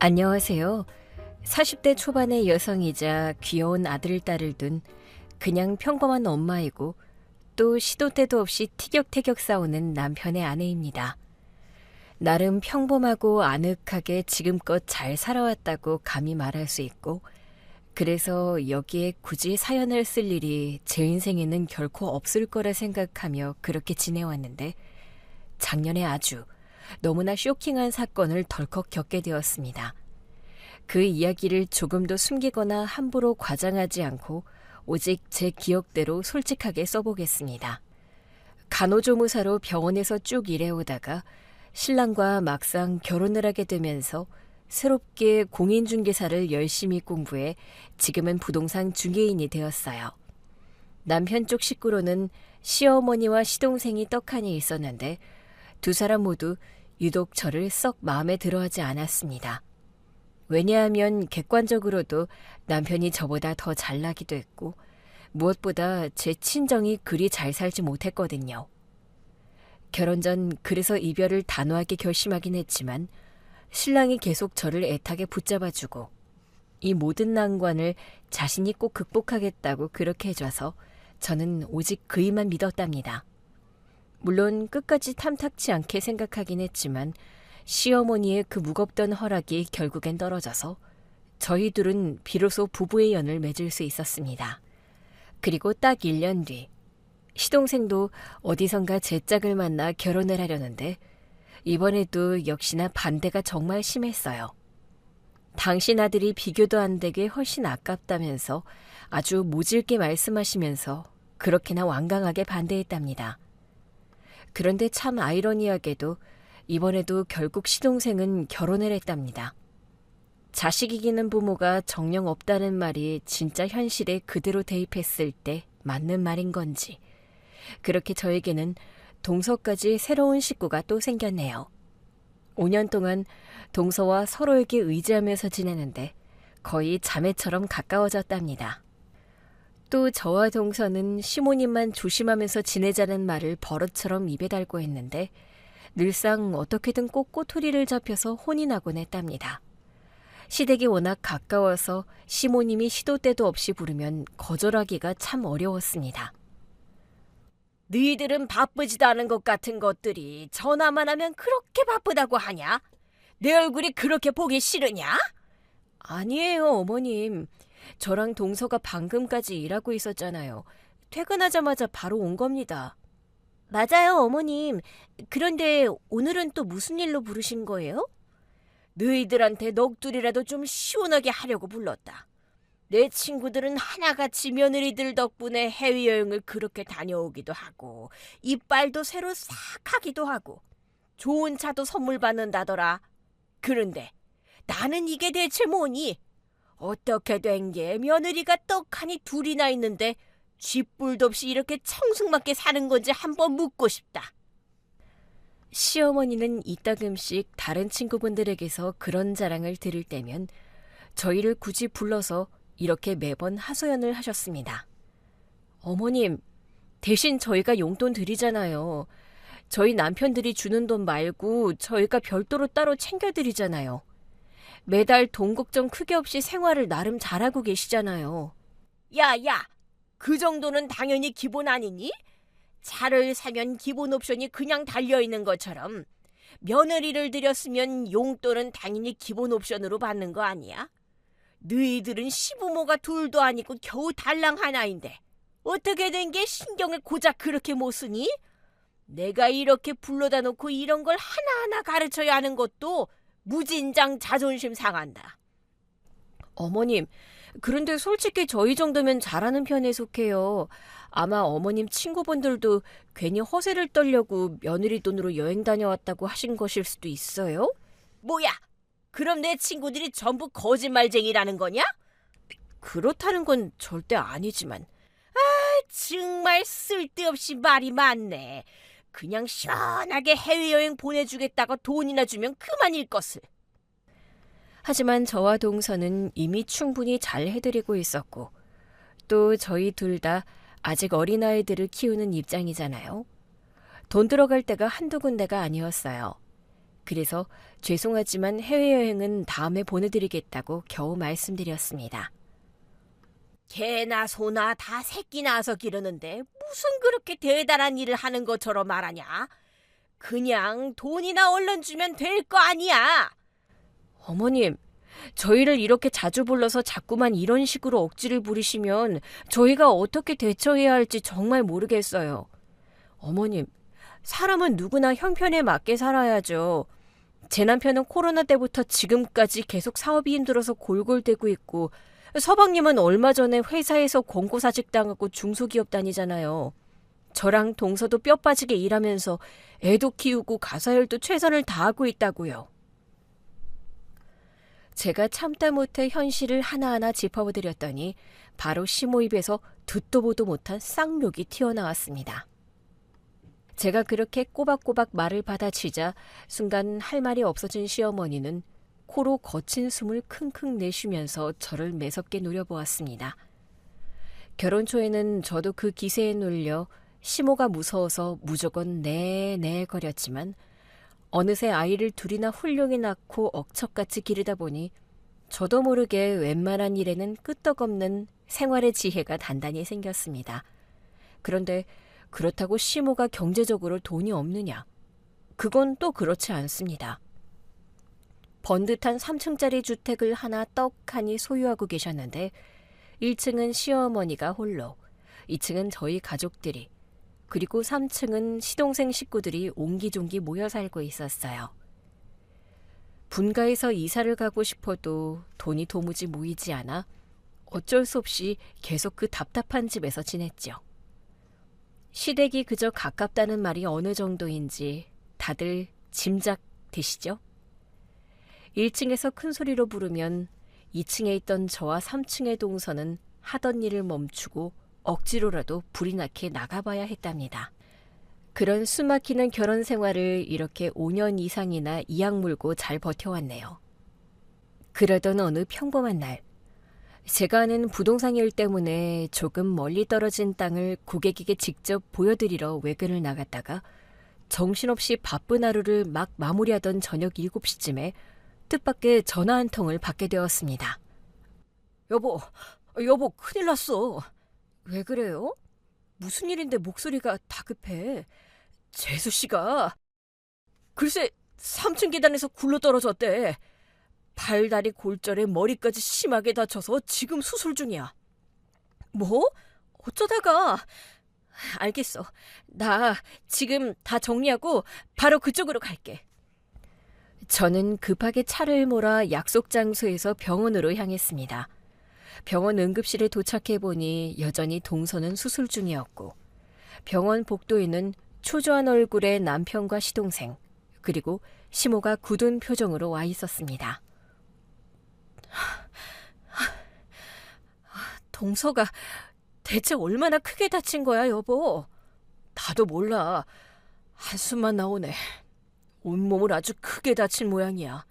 안녕하세요. 40대 초반의 여성이자 귀여운 아들, 딸을 둔 그냥 평범한 엄마이고 또 시도 때도 없이 티격태격 싸우는 남편의 아내입니다. 나름 평범하고 아늑하게 지금껏 잘 살아왔다고 감히 말할 수 있고, 그래서 여기에 굳이 사연을 쓸 일이 제 인생에는 결코 없을 거라 생각하며 그렇게 지내왔는데, 작년에 아주 너무나 쇼킹한 사건을 덜컥 겪게 되었습니다. 그 이야기를 조금도 숨기거나 함부로 과장하지 않고 오직 제 기억대로 솔직하게 써보겠습니다. 간호조무사로 병원에서 쭉 일해오다가 신랑과 막상 결혼을 하게 되면서 새롭게 공인중개사를 열심히 공부해 지금은 부동산 중개인이 되었어요. 남편 쪽 식구로는 시어머니와 시동생이 떡하니 있었는데 두 사람 모두 유독 저를 썩 마음에 들어하지 않았습니다. 왜냐하면 객관적으로도 남편이 저보다 더 잘나기도 했고 무엇보다 제 친정이 그리 잘 살지 못했거든요. 결혼 전 그래서 이별을 단호하게 결심하긴 했지만 신랑이 계속 저를 애타게 붙잡아주고 이 모든 난관을 자신이 꼭 극복하겠다고 그렇게 해줘서 저는 오직 그이만 믿었답니다. 물론 끝까지 탐탁치 않게 생각하긴 했지만 시어머니의 그 무겁던 허락이 결국엔 떨어져서 저희 둘은 비로소 부부의 연을 맺을 수 있었습니다. 그리고 딱 1년 뒤 시동생도 어디선가 제 짝을 만나 결혼을 하려는데 이번에도 역시나 반대가 정말 심했어요. 당신 아들이 비교도 안 되게 훨씬 아깝다면서 아주 모질게 말씀하시면서 그렇게나 완강하게 반대했답니다. 그런데 참 아이러니하게도 이번에도 결국 시동생은 결혼을 했답니다. 자식 이기는 부모가 정녕 없다는 말이 진짜 현실에 그대로 대입했을 때 맞는 말인 건지, 그렇게 저에게는 동서까지 새로운 식구가 또 생겼네요. 5년 동안 동서와 서로에게 의지하면서 지내는데 거의 자매처럼 가까워졌답니다. 또 저와 동서는 시모님만 조심하면서 지내자는 말을 버릇처럼 입에 달고 했는데 늘상 어떻게든 꼭 꼬투리를 잡혀서 혼이 나곤 했답니다. 시댁이 워낙 가까워서 시모님이 시도 때도 없이 부르면 거절하기가 참 어려웠습니다. 너희들은 바쁘지도 않은 것 같은 것들이 전화만 하면 그렇게 바쁘다고 하냐? 내 얼굴이 그렇게 보기 싫으냐? 아니에요, 어머님. 저랑 동서가 방금까지 일하고 있었잖아요. 퇴근하자마자 바로 온 겁니다. 맞아요, 어머님. 그런데 오늘은 또 무슨 일로 부르신 거예요? 너희들한테 넋두리라도 좀 시원하게 하려고 불렀다. 내 친구들은 하나같이 며느리들 덕분에 해외여행을 그렇게 다녀오기도 하고 이빨도 새로 싹 하기도 하고 좋은 차도 선물 받는다더라. 그런데 나는 이게 대체 뭐니? 어떻게 된 게 며느리가 떡하니 둘이나 있는데 쥐뿔도 없이 이렇게 청승맞게 사는 건지 한번 묻고 싶다. 시어머니는 이따금씩 다른 친구분들에게서 그런 자랑을 들을 때면 저희를 굳이 불러서 이렇게 매번 하소연을 하셨습니다. 어머님, 대신 저희가 용돈 드리잖아요. 저희 남편들이 주는 돈 말고 저희가 별도로 따로 챙겨드리잖아요. 매달 돈 걱정 크게 없이 생활을 나름 잘하고 계시잖아요. 야, 그 정도는 당연히 기본 아니니? 차를 사면 기본 옵션이 그냥 달려있는 것처럼 며느리를 들였으면 용돈은 당연히 기본 옵션으로 받는 거 아니야? 너희들은 시부모가 둘도 아니고 겨우 달랑 하나인데 어떻게 된 게 신경을 고작 그렇게 못 쓰니? 내가 이렇게 불러다 놓고 이런 걸 하나하나 가르쳐야 하는 것도 무진장 자존심 상한다. 어머님, 그런데 솔직히 저희 정도면 잘하는 편에 속해요. 아마 어머님 친구분들도 괜히 허세를 떨려고 며느리 돈으로 여행 다녀왔다고 하신 것일 수도 있어요? 뭐야? 그럼 내 친구들이 전부 거짓말쟁이라는 거냐? 그렇다는 건 절대 아니지만. 정말 쓸데없이 말이 많네. 그냥 시원하게 해외여행 보내주겠다고 돈이나 주면 그만일 것을. 하지만 저와 동서는 이미 충분히 잘 해드리고 있었고 또 저희 둘 다 아직 어린아이들을 키우는 입장이잖아요. 돈 들어갈 때가 한두 군데가 아니었어요. 그래서 죄송하지만 해외여행은 다음에 보내드리겠다고 겨우 말씀드렸습니다. 개나 소나 다 새끼 낳아서 기르는데 무슨 그렇게 대단한 일을 하는 것처럼 말하냐? 그냥 돈이나 얼른 주면 될 거 아니야. 어머님, 저희를 이렇게 자주 불러서 자꾸만 이런 식으로 억지를 부리시면 저희가 어떻게 대처해야 할지 정말 모르겠어요. 어머님, 사람은 누구나 형편에 맞게 살아야죠. 제 남편은 코로나 때부터 지금까지 계속 사업이 힘들어서 골골대고 있고, 서방님은 얼마 전에 회사에서 권고사직 당하고 중소기업 다니잖아요. 저랑 동서도 뼈 빠지게 일하면서 애도 키우고 가사일도 최선을 다하고 있다고요. 제가 참다 못해 현실을 하나하나 짚어드렸더니 바로 시모 입에서 듣도 보도 못한 쌍욕이 튀어나왔습니다. 제가 그렇게 꼬박꼬박 말을 받아치자 순간 할 말이 없어진 시어머니는 코로 거친 숨을 킁킁 내쉬면서 저를 매섭게 노려보았습니다. 결혼 초에는 저도 그 기세에 놀려 시모가 무서워서 무조건 네 거렸지만 어느새 아이를 둘이나 훌륭히 낳고 억척같이 기르다 보니 저도 모르게 웬만한 일에는 끄떡없는 생활의 지혜가 단단히 생겼습니다. 그런데 그렇다고 시모가 경제적으로 돈이 없느냐? 그건 또 그렇지 않습니다. 번듯한 3층짜리 주택을 하나 떡하니 소유하고 계셨는데 1층은 시어머니가 홀로, 2층은 저희 가족들이, 그리고 3층은 시동생 식구들이 옹기종기 모여 살고 있었어요. 분가에서 이사를 가고 싶어도 돈이 도무지 모이지 않아 어쩔 수 없이 계속 그 답답한 집에서 지냈죠. 시댁이 그저 가깝다는 말이 어느 정도인지 다들 짐작되시죠? 1층에서 큰 소리로 부르면 2층에 있던 저와 3층의 동서는 하던 일을 멈추고 억지로라도 불이 나게 나가봐야 했답니다. 그런 숨막히는 결혼 생활을 이렇게 5년 이상이나 이악 물고 잘 버텨왔네요. 그러던 어느 평범한 날, 제가 아는 부동산 일 때문에 조금 멀리 떨어진 땅을 고객에게 직접 보여드리러 외근을 나갔다가 정신없이 바쁜 하루를 막 마무리하던 저녁 7시쯤에 뜻밖의 전화 한 통을 받게 되었습니다. 여보, 큰일 났어. 왜 그래요? 무슨 일인데 목소리가 다급해. 재수 씨가 글쎄 3층 계단에서 굴러 떨어졌대. 발다리 골절에 머리까지 심하게 다쳐서 지금 수술 중이야. 뭐? 어쩌다가? 알겠어. 나 지금 다 정리하고 바로 그쪽으로 갈게. 저는 급하게 차를 몰아 약속 장소에서 병원으로 향했습니다. 병원 응급실에 도착해보니 여전히 동서는 수술 중이었고 병원 복도에는 초조한 얼굴의 남편과 시동생 그리고 시모가 굳은 표정으로 와 있었습니다. 동서가 대체 얼마나 크게 다친 거야, 여보? 나도 몰라. 한숨만 나오네. 온몸을 아주 크게 다친 모양이야.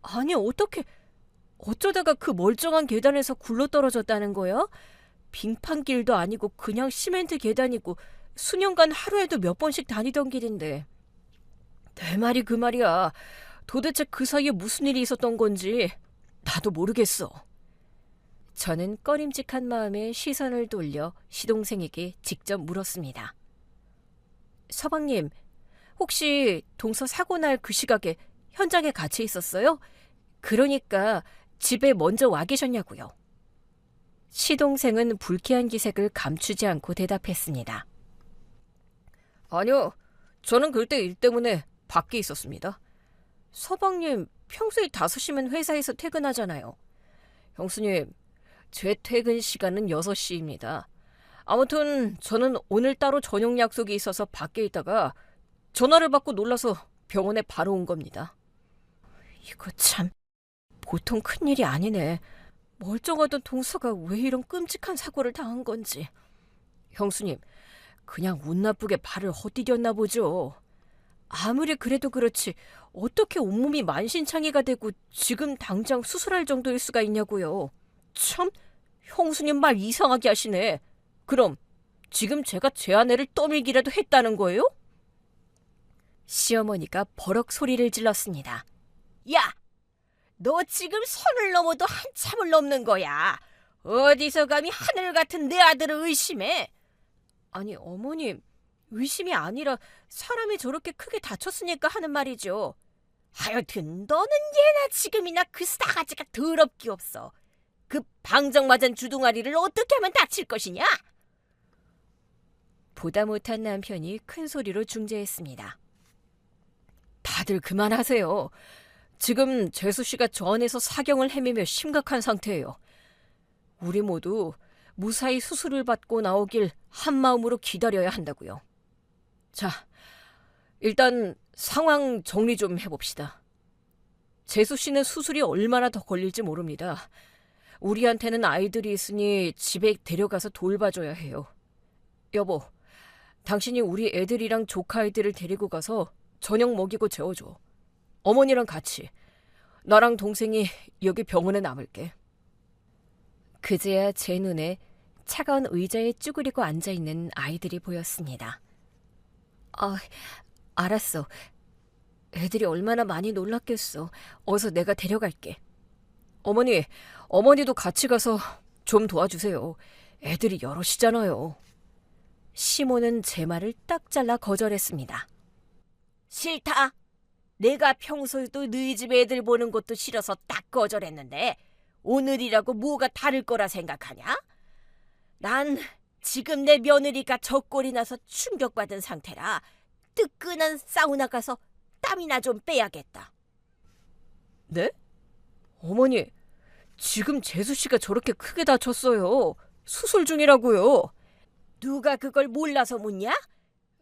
아니, 어쩌다가 그 멀쩡한 계단에서 굴러떨어졌다는 거야? 빙판길도 아니고 그냥 시멘트 계단이고 수년간 하루에도 몇 번씩 다니던 길인데. 내 말이 그 말이야. 도대체 그 사이에 무슨 일이 있었던 건지 나도 모르겠어. 저는 꺼림직한 마음에 시선을 돌려 시동생에게 직접 물었습니다. 서방님, 혹시 동서 사고 날 그 시각에 현장에 같이 있었어요? 그러니까 집에 먼저 와 계셨냐고요. 시동생은 불쾌한 기색을 감추지 않고 대답했습니다. 아니요, 저는 그때 일 때문에 밖에 있었습니다. 서방님, 평소에 5시면 회사에서 퇴근하잖아요. 형수님, 제 퇴근 시간은 6시입니다. 아무튼 저는 오늘 따로 저녁 약속이 있어서 밖에 있다가 전화를 받고 놀라서 병원에 바로 온 겁니다. 이거 참 보통 큰일이 아니네. 멀쩡하던 동서가 왜 이런 끔찍한 사고를 당한 건지. 형수님, 그냥 운 나쁘게 발을 헛디뎠나 보죠. 아무리 그래도 그렇지 어떻게 온몸이 만신창이가 되고 지금 당장 수술할 정도일 수가 있냐고요. 참, 형수님 말 이상하게 하시네. 그럼 지금 제가 제 아내를 떠밀기라도 했다는 거예요? 시어머니가 버럭 소리를 질렀습니다. 야, 너 지금 선을 넘어도 한참을 넘는 거야. 어디서 감히 하늘 같은 내 아들을 의심해? 아니, 어머님, 의심이 아니라 사람이 저렇게 크게 다쳤으니까 하는 말이죠. 하여튼 너는 예나 지금이나 그 싸가지가 더럽기 없어. 그 방정 맞은 주둥아리를 어떻게 하면 다칠 것이냐? 보다 못한 남편이 큰 소리로 중재했습니다. 다들 그만하세요. 지금 재수 씨가 저 안에서 사경을 헤매며 심각한 상태예요. 우리 모두 무사히 수술을 받고 나오길 한마음으로 기다려야 한다고요. 자, 일단 상황 정리 좀 해봅시다. 재수 씨는 수술이 얼마나 더 걸릴지 모릅니다. 우리한테는 아이들이 있으니 집에 데려가서 돌봐줘야 해요. 여보, 당신이 우리 애들이랑 조카 아이들을 데리고 가서 저녁 먹이고 재워줘. 어머니랑 같이. 나랑 동생이 여기 병원에 남을게. 그제야 제 눈에 차가운 의자에 쭈그리고 앉아있는 아이들이 보였습니다. 아, 알았어. 애들이 얼마나 많이 놀랐겠어. 어서 내가 데려갈게. 어머니도 같이 가서 좀 도와주세요. 애들이 여럿이잖아요. 시모는 제 말을 딱 잘라 거절했습니다. 싫다. 내가 평소에도 너희 집 애들 보는 것도 싫어서 딱 거절했는데 오늘이라고 뭐가 다를 거라 생각하냐? 난 지금 내 며느리가 젖골이 나서 충격받은 상태라 뜨끈한 사우나 가서 땀이나 좀 빼야겠다. 네? 어머니, 지금 재수 씨가 저렇게 크게 다쳤어요. 수술 중이라고요. 누가 그걸 몰라서 묻냐?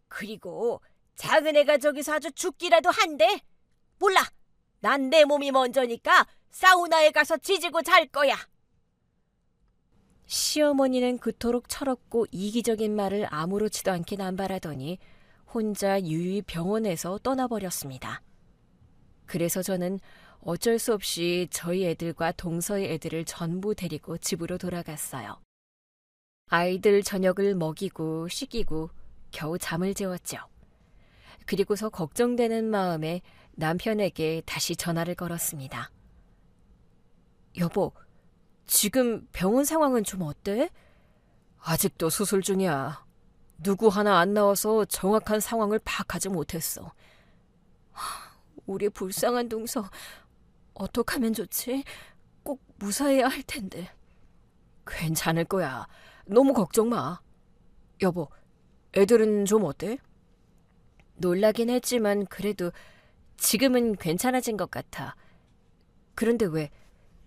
그리고 작은 애가 저기서 아주 죽기라도 한대. 몰라. 난 내 몸이 먼저니까 사우나에 가서 지지고 잘 거야. 시어머니는 그토록 철없고 이기적인 말을 아무렇지도 않게 남발하더니 혼자 유유히 병원에서 떠나버렸습니다. 그래서 저는 어쩔 수 없이 저희 애들과 동서의 애들을 전부 데리고 집으로 돌아갔어요. 아이들 저녁을 먹이고 씻기고 겨우 잠을 재웠죠. 그리고서 걱정되는 마음에 남편에게 다시 전화를 걸었습니다. 여보, 지금 병원 상황은 좀 어때? 아직도 수술 중이야. 누구 하나 안 나와서 정확한 상황을 파악하지 못했어. 우리 불쌍한 동서 어떡하면 좋지? 꼭 무사해야 할 텐데. 괜찮을 거야. 너무 걱정 마. 여보, 애들은 좀 어때? 놀라긴 했지만 그래도 지금은 괜찮아진 것 같아. 그런데 왜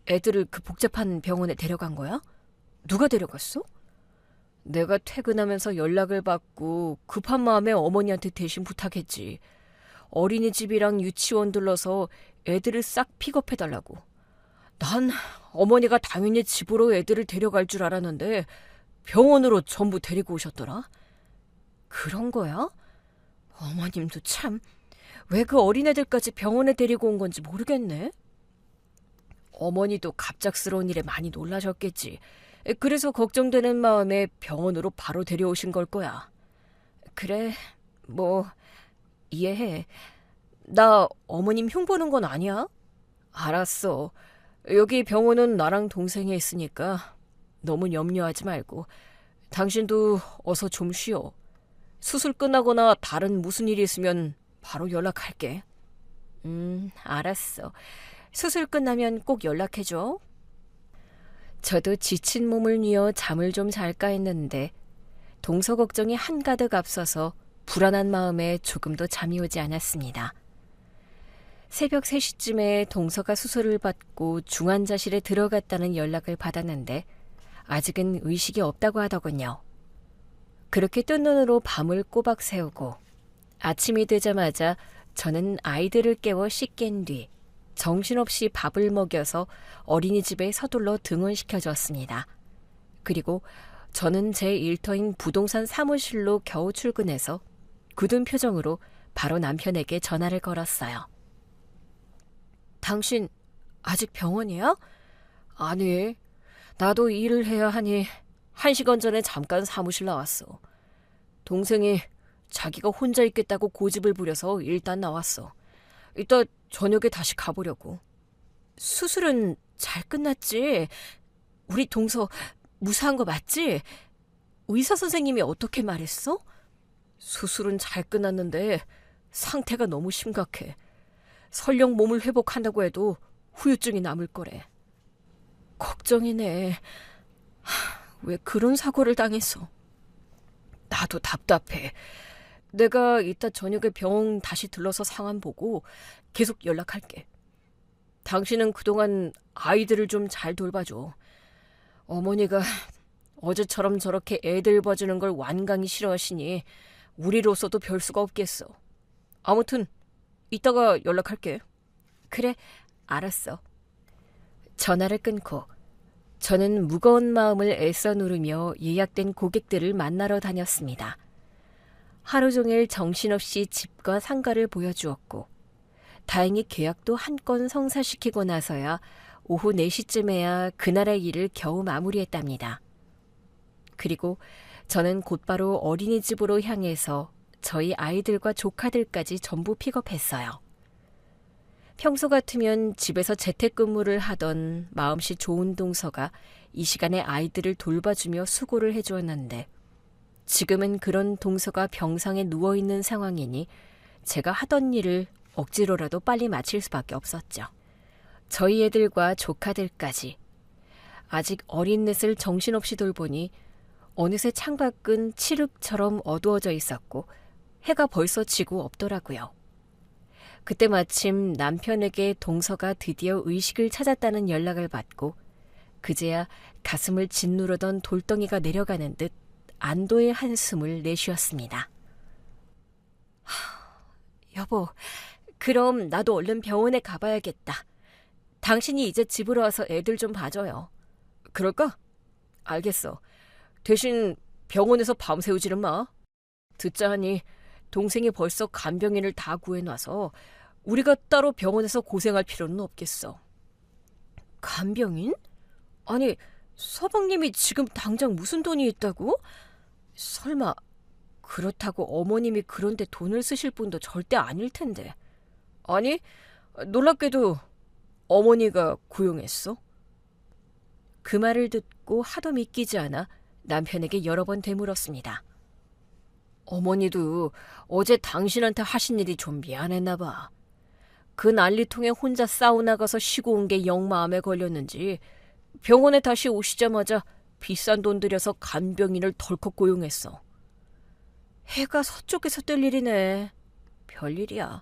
애들을 그 복잡한 병원에 데려간 거야? 누가 데려갔어? 내가 퇴근하면서 연락을 받고 급한 마음에 어머니한테 대신 부탁했지. 어린이집이랑 유치원 들러서 애들을 싹 픽업해달라고. 난 어머니가 당연히 집으로 애들을 데려갈 줄 알았는데 병원으로 전부 데리고 오셨더라. 그런 거야? 어머님도 참, 왜 그 어린애들까지 병원에 데리고 온 건지 모르겠네. 어머니도 갑작스러운 일에 많이 놀라셨겠지. 그래서 걱정되는 마음에 병원으로 바로 데려오신 걸 거야. 그래, 뭐 이해해. 나 어머님 흉보는 건 아니야? 알았어. 여기 병원은 나랑 동생이 있으니까 너무 염려하지 말고 당신도 어서 좀 쉬어. 수술 끝나거나 다른 무슨 일이 있으면 바로 연락할게. 알았어. 수술 끝나면 꼭 연락해줘. 저도 지친 몸을 뉘어 잠을 좀 잘까 했는데 동서 걱정이 한가득 앞서서 불안한 마음에 조금도 잠이 오지 않았습니다. 새벽 3시쯤에 동서가 수술을 받고 중환자실에 들어갔다는 연락을 받았는데 아직은 의식이 없다고 하더군요. 그렇게 뜬 눈으로 밤을 꼬박 새우고 아침이 되자마자 저는 아이들을 깨워 씻긴 뒤 정신없이 밥을 먹여서 어린이집에 서둘러 등원시켜줬습니다. 그리고 저는 제 일터인 부동산 사무실로 겨우 출근해서 굳은 표정으로 바로 남편에게 전화를 걸었어요. 당신 아직 병원이야? 아니, 나도 일을 해야 하니 1시간 전에 잠깐 사무실 나왔어. 동생이 자기가 혼자 있겠다고 고집을 부려서 일단 나왔어. 이따 저녁에 다시 가보려고. 수술은 잘 끝났지? 우리 동서 무사한 거 맞지? 의사 선생님이 어떻게 말했어? 수술은 잘 끝났는데 상태가 너무 심각해. 설령 몸을 회복한다고 해도 후유증이 남을 거래. 걱정이네. 왜 그런 사고를 당했어? 나도 답답해. 내가 이따 저녁에 병원 다시 들러서 상황 보고 계속 연락할게. 당신은 그동안 아이들을 좀 잘 돌봐줘. 어머니가 어제처럼 저렇게 애들 봐주는 걸 완강히 싫어하시니 우리로서도 별 수가 없겠어. 아무튼 이따가 연락할게. 그래, 알았어. 전화를 끊고 저는 무거운 마음을 애써 누르며 예약된 고객들을 만나러 다녔습니다. 하루 종일 정신없이 집과 상가를 보여주었고 다행히 계약도 한 건 성사시키고 나서야 오후 4시쯤에야 그날의 일을 겨우 마무리했답니다. 그리고 저는 곧바로 어린이집으로 향해서 저희 아이들과 조카들까지 전부 픽업했어요. 평소 같으면 집에서 재택근무를 하던 마음씨 좋은 동서가 이 시간에 아이들을 돌봐주며 수고를 해주었는데 지금은 그런 동서가 병상에 누워있는 상황이니 제가 하던 일을 억지로라도 빨리 마칠 수밖에 없었죠. 저희 애들과 조카들까지. 아직 어린 넷을 정신없이 돌보니 어느새 창밖은 칠흑처럼 어두워져 있었고 해가 벌써 지고 없더라고요. 그때 마침 남편에게 동서가 드디어 의식을 찾았다는 연락을 받고 그제야 가슴을 짓누르던 돌덩이가 내려가는 듯 안도의 한숨을 내쉬었습니다. 여보, 그럼 나도 얼른 병원에 가봐야겠다. 당신이 이제 집으로 와서 애들 좀 봐줘요. 그럴까? 알겠어. 대신 병원에서 밤새우지는 마. 듣자 하니 동생이 벌써 간병인을 다 구해놔서 우리가 따로 병원에서 고생할 필요는 없겠어. 간병인? 아니, 서방님이 지금 당장 무슨 돈이 있다고? 설마 그렇다고 어머님이 그런데 돈을 쓰실 분도 절대 아닐 텐데. 아니, 놀랍게도 어머니가 고용했어. 그 말을 듣고 하도 믿기지 않아 남편에게 여러 번 되물었습니다. 어머니도 어제 당신한테 하신 일이 좀 미안했나 봐. 그 난리통에 혼자 사우나 가서 쉬고 온 게 영 마음에 걸렸는지 병원에 다시 오시자마자 비싼 돈 들여서 간병인을 덜컥 고용했어. 해가 서쪽에서 뜰 일이네. 별일이야.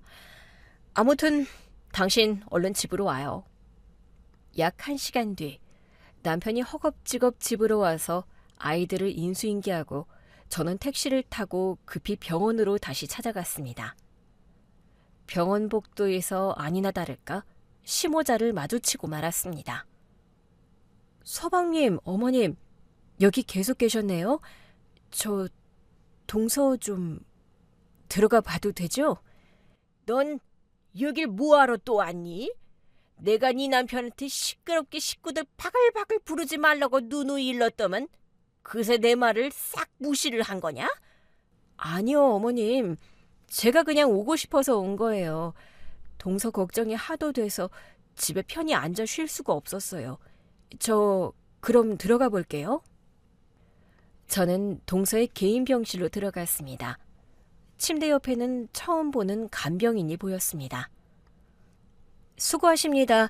아무튼 당신 얼른 집으로 와요. 약 1시간 뒤 남편이 허겁지겁 집으로 와서 아이들을 인수인계하고 저는 택시를 타고 급히 병원으로 다시 찾아갔습니다. 병원 복도에서 아니나 다를까 심호자를 마주치고 말았습니다. 서방님, 어머님, 여기 계속 계셨네요. 저 동서 좀 들어가 봐도 되죠? 넌 여길 뭐하러 또 왔니? 내가 네 남편한테 시끄럽게 식구들 바글바글 부르지 말라고 누누이 일렀더만 그새 내 말을 싹 무시를 한 거냐? 아니요, 어머님. 제가 그냥 오고 싶어서 온 거예요. 동서 걱정이 하도 돼서 집에 편히 앉아 쉴 수가 없었어요. 저 그럼 들어가 볼게요. 저는 동서의 개인 병실로 들어갔습니다. 침대 옆에는 처음 보는 간병인이 보였습니다. 수고하십니다.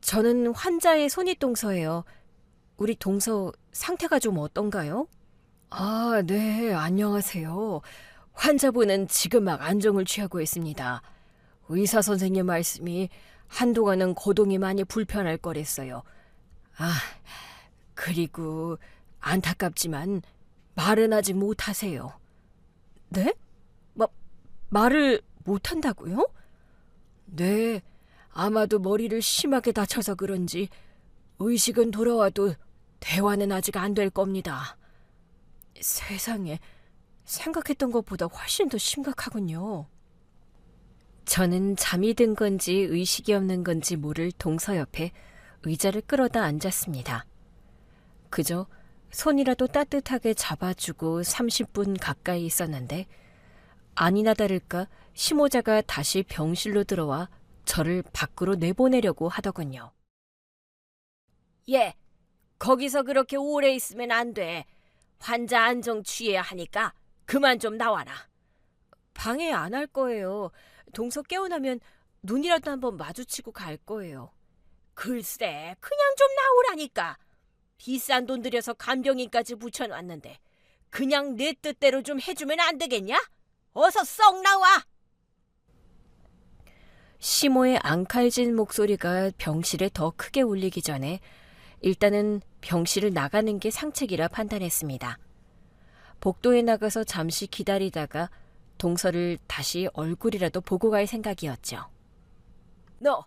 저는 환자의 손윗동서예요. 우리 동서 상태가 좀 어떤가요? 아, 네, 안녕하세요. 환자분은 지금 막 안정을 취하고 있습니다. 의사 선생님 말씀이 한동안은 거동이 많이 불편할 거랬어요. 아, 그리고 안타깝지만 말은 아직 못하세요. 네? 말을 못한다고요? 네, 아마도 머리를 심하게 다쳐서 그런지 의식은 돌아와도 대화는 아직 안 될 겁니다. 세상에, 생각했던 것보다 훨씬 더 심각하군요. 저는 잠이 든 건지 의식이 없는 건지 모를 동서 옆에 의자를 끌어다 앉았습니다. 그저 손이라도 따뜻하게 잡아주고 30분 가까이 있었는데 아니나 다를까 시모자가 다시 병실로 들어와 저를 밖으로 내보내려고 하더군요. 예, 거기서 그렇게 오래 있으면 안 돼. 환자 안정 취해야 하니까 그만 좀 나와라. 방해 안 할 거예요. 동서 깨어나면 눈이라도 한번 마주치고 갈 거예요. 글쎄, 그냥 좀 나오라니까. 비싼 돈 들여서 간병인까지 붙여놨는데 그냥 내 뜻대로 좀 해주면 안 되겠냐? 어서 썩 나와! 시모의 앙칼진 목소리가 병실에 더 크게 울리기 전에 일단은 병실을 나가는 게 상책이라 판단했습니다. 복도에 나가서 잠시 기다리다가 동서를 다시 얼굴이라도 보고 갈 생각이었죠. 너,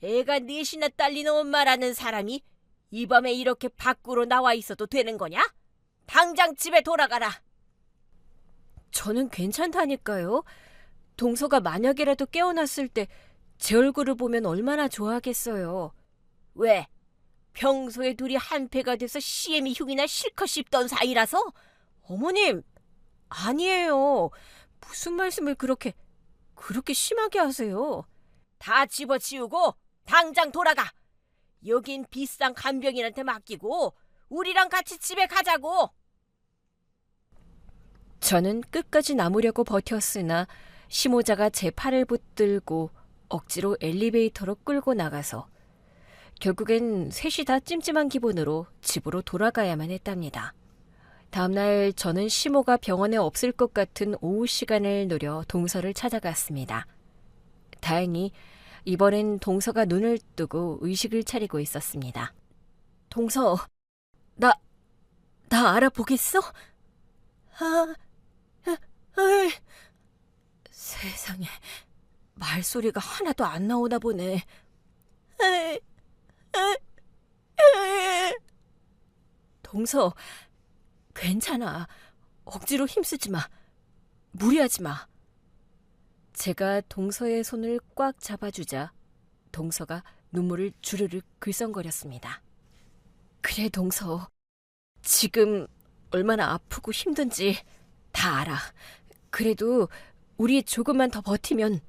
애가 넷이나 딸린 엄마라는 사람이 이 밤에 이렇게 밖으로 나와 있어도 되는 거냐? 당장 집에 돌아가라. 저는 괜찮다니까요. 동서가 만약이라도 깨어났을 때 제 얼굴을 보면 얼마나 좋아하겠어요. 왜? 평소에 둘이 한패가 돼서 시애미 흉이나 실컷 씹던 사이라서? 어머님, 아니에요. 무슨 말씀을 그렇게 심하게 하세요. 다 집어치우고 당장 돌아가. 여긴 비싼 간병인한테 맡기고 우리랑 같이 집에 가자고. 저는 끝까지 남으려고 버텼으나 시모자가 제 팔을 붙들고 억지로 엘리베이터로 끌고 나가서 결국엔 셋이 다 찜찜한 기분으로 집으로 돌아가야만 했답니다. 다음날 저는 시모가 병원에 없을 것 같은 오후 시간을 노려 동서를 찾아갔습니다. 다행히 이번엔 동서가 눈을 뜨고 의식을 차리고 있었습니다. 동서, 나 알아보겠어? 세상에, 말소리가 하나도 안 나오나 보네. 동서, 괜찮아. 억지로 힘쓰지 마. 무리하지 마. 제가 동서의 손을 꽉 잡아주자 동서가 눈물을 주르륵 글썽거렸습니다. 그래, 동서. 지금 얼마나 아프고 힘든지 다 알아. 그래도 우리 조금만 더 버티면